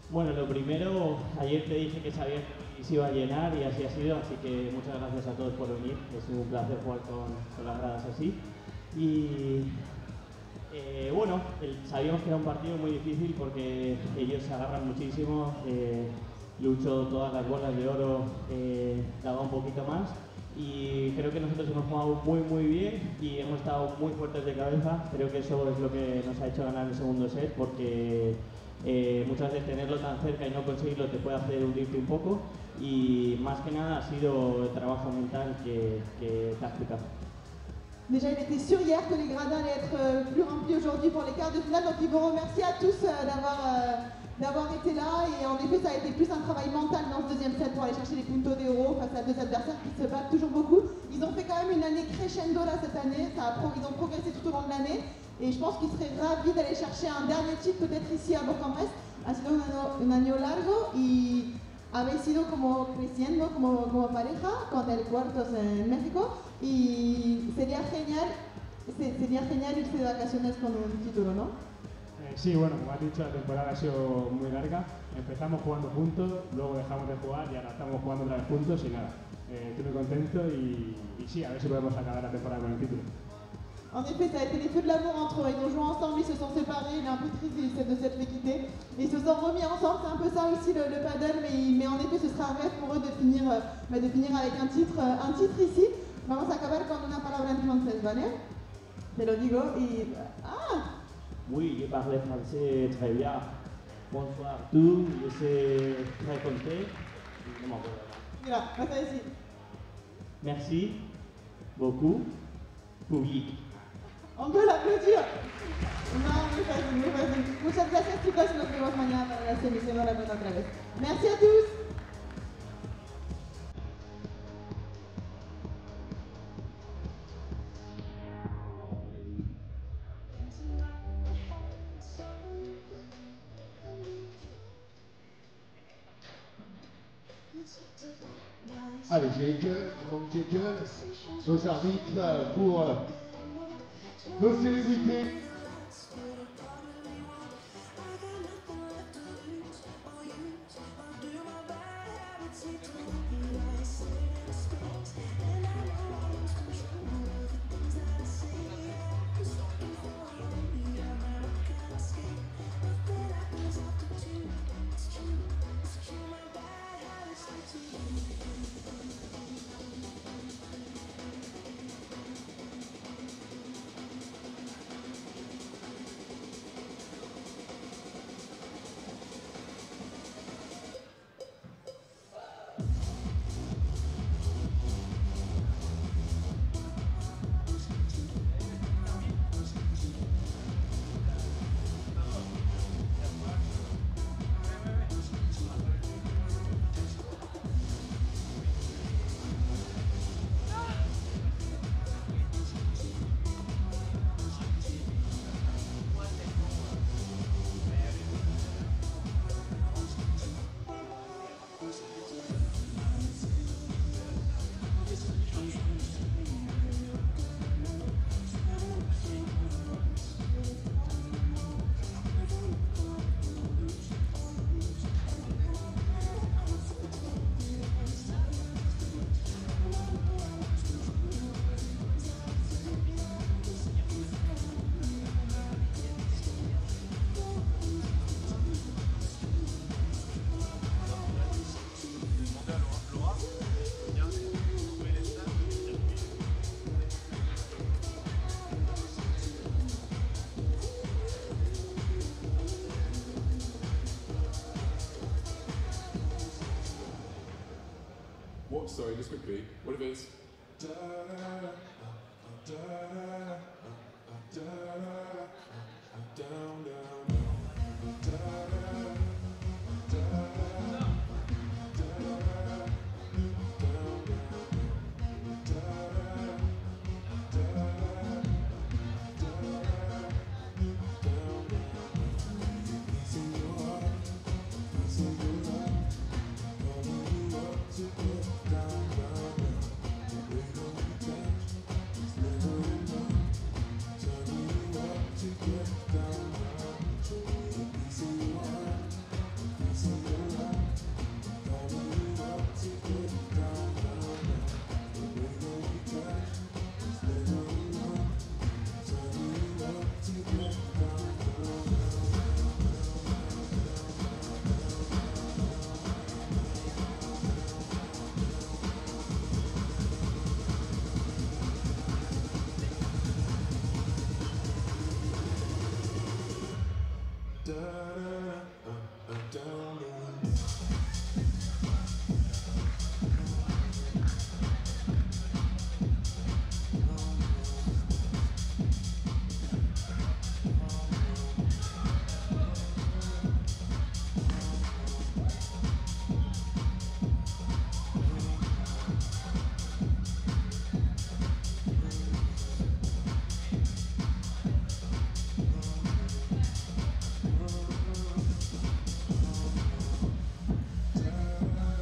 Bueno, lo primero, ayer te dije que sabía que se iba a llenar y así ha sido, así que muchas gracias a todos por venir. Es un placer jugar con las gradas así. Y bueno, sabíamos que era un partido muy difícil porque ellos se agarran muchísimo. Lucho todas las bolas de oro, daba un poquito más. Y creo que nosotros hemos jugado muy bien y hemos estado muy fuertes de cabeza. Creo que eso es lo que nos ha hecho ganar el segundo set porque muchas veces tenerlo tan cerca y no conseguirlo te puede hacer hundirte un poco y más que nada ha sido el trabajo mental que táctica. Déjà, il était sûr hier que les gradins allaient être plus remplis aujourd'hui pour les quarts de finale, donc ils vous remercient à tous d'avoir été là. Et en effet, ça a été plus un travail mental dans ce deuxième set pour aller chercher les puntos d'euro face à deux adversaires qui se battent toujours beaucoup. Ils ont fait quand même une année crescendo là cette année, ils ont progressé tout au long de l'année. Et je pense qu'ils seraient ravis d'aller chercher un dernier titre peut-être ici à Bourg-en-Bresse. Ha sido un año largo y habéis ido como creciendo como pareja con el cuartos en México y sería genial irse de vacaciones con un título, ¿no? Sí, bueno, como has dicho, la temporada ha sido muy larga. Empezamos jugando juntos, luego dejamos de jugar y ahora estamos jugando otra vez juntos y nada. Estoy muy contento y sí, a ver si podemos acabar la temporada con el título. En effet, ça a été les feux de l'amour entre eux. Ils ont joué ensemble, ils se sont séparés, il est un peu triste de s'être fait quitter. Et ils se sont remis ensemble, c'est un peu ça aussi le paddle, mais en effet, ce sera un rêve pour eux de finir avec un titre ici. Vamos a acabar con una palabra en francés, ¿vale? Te lo digo y... ¡Ah! Oui, je parle français très bien. Bonsoir tout, je suis très content. No me acuerdo. Mira, vas a decir. Merci beaucoup, public. On peut l'applaudir. No, muy fácil. Muchas gracias chicos y nos vemos mañana para la semi. Enhorabuena otra vez. Merci a tous. Allez, Jake, donc Jake, nos arbitres pour nos célébrités. sorry, just quickly. What if it's down,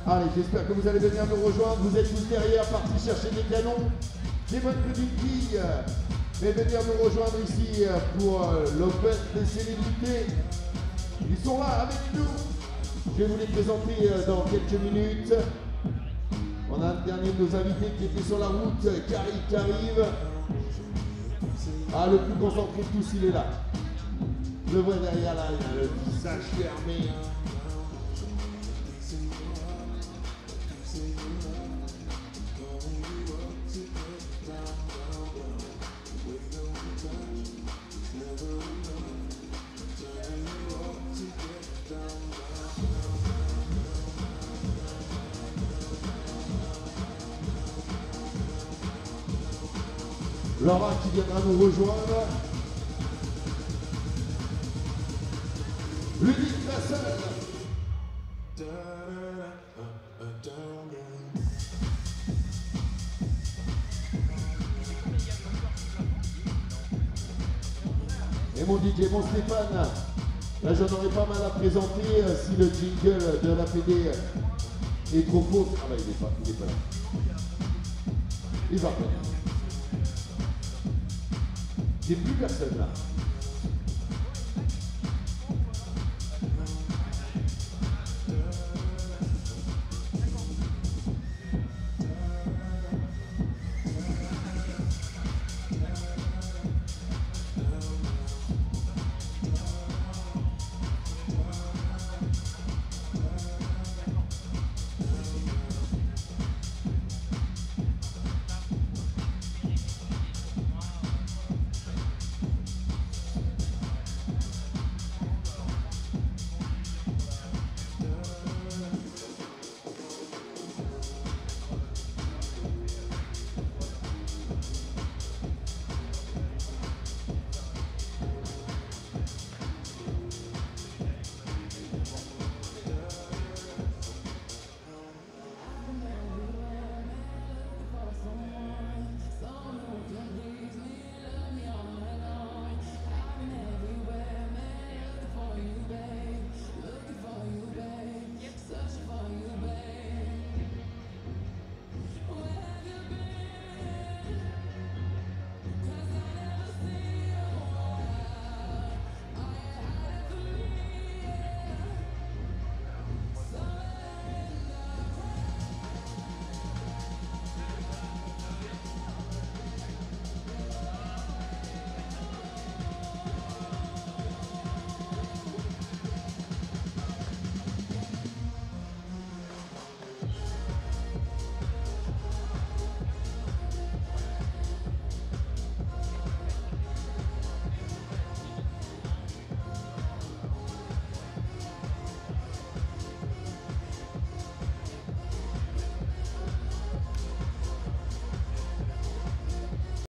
Allez, j'espère que vous allez venir nous rejoindre. Vous êtes tous derrière, partis chercher des canons, des bonnes petites quilles. Mais venir nous rejoindre ici pour l'Open des célébrités. Ils sont là avec nous. Je vais vous les présenter dans quelques minutes. On a un dernier de nos invités qui était sur la route, qui arrive. Ah, le plus concentré de tous, il est là. Je le vois derrière là, il a le visage fermé. Laura qui viendra nous rejoindre. Ludic Vassal. Et mon DJ, mon Stéphane. Là, j'en aurais pas mal à présenter si le jingle de la PD est trop faux. Ah bah, il est pas là. Il va pas. Il n'y a plus personne là.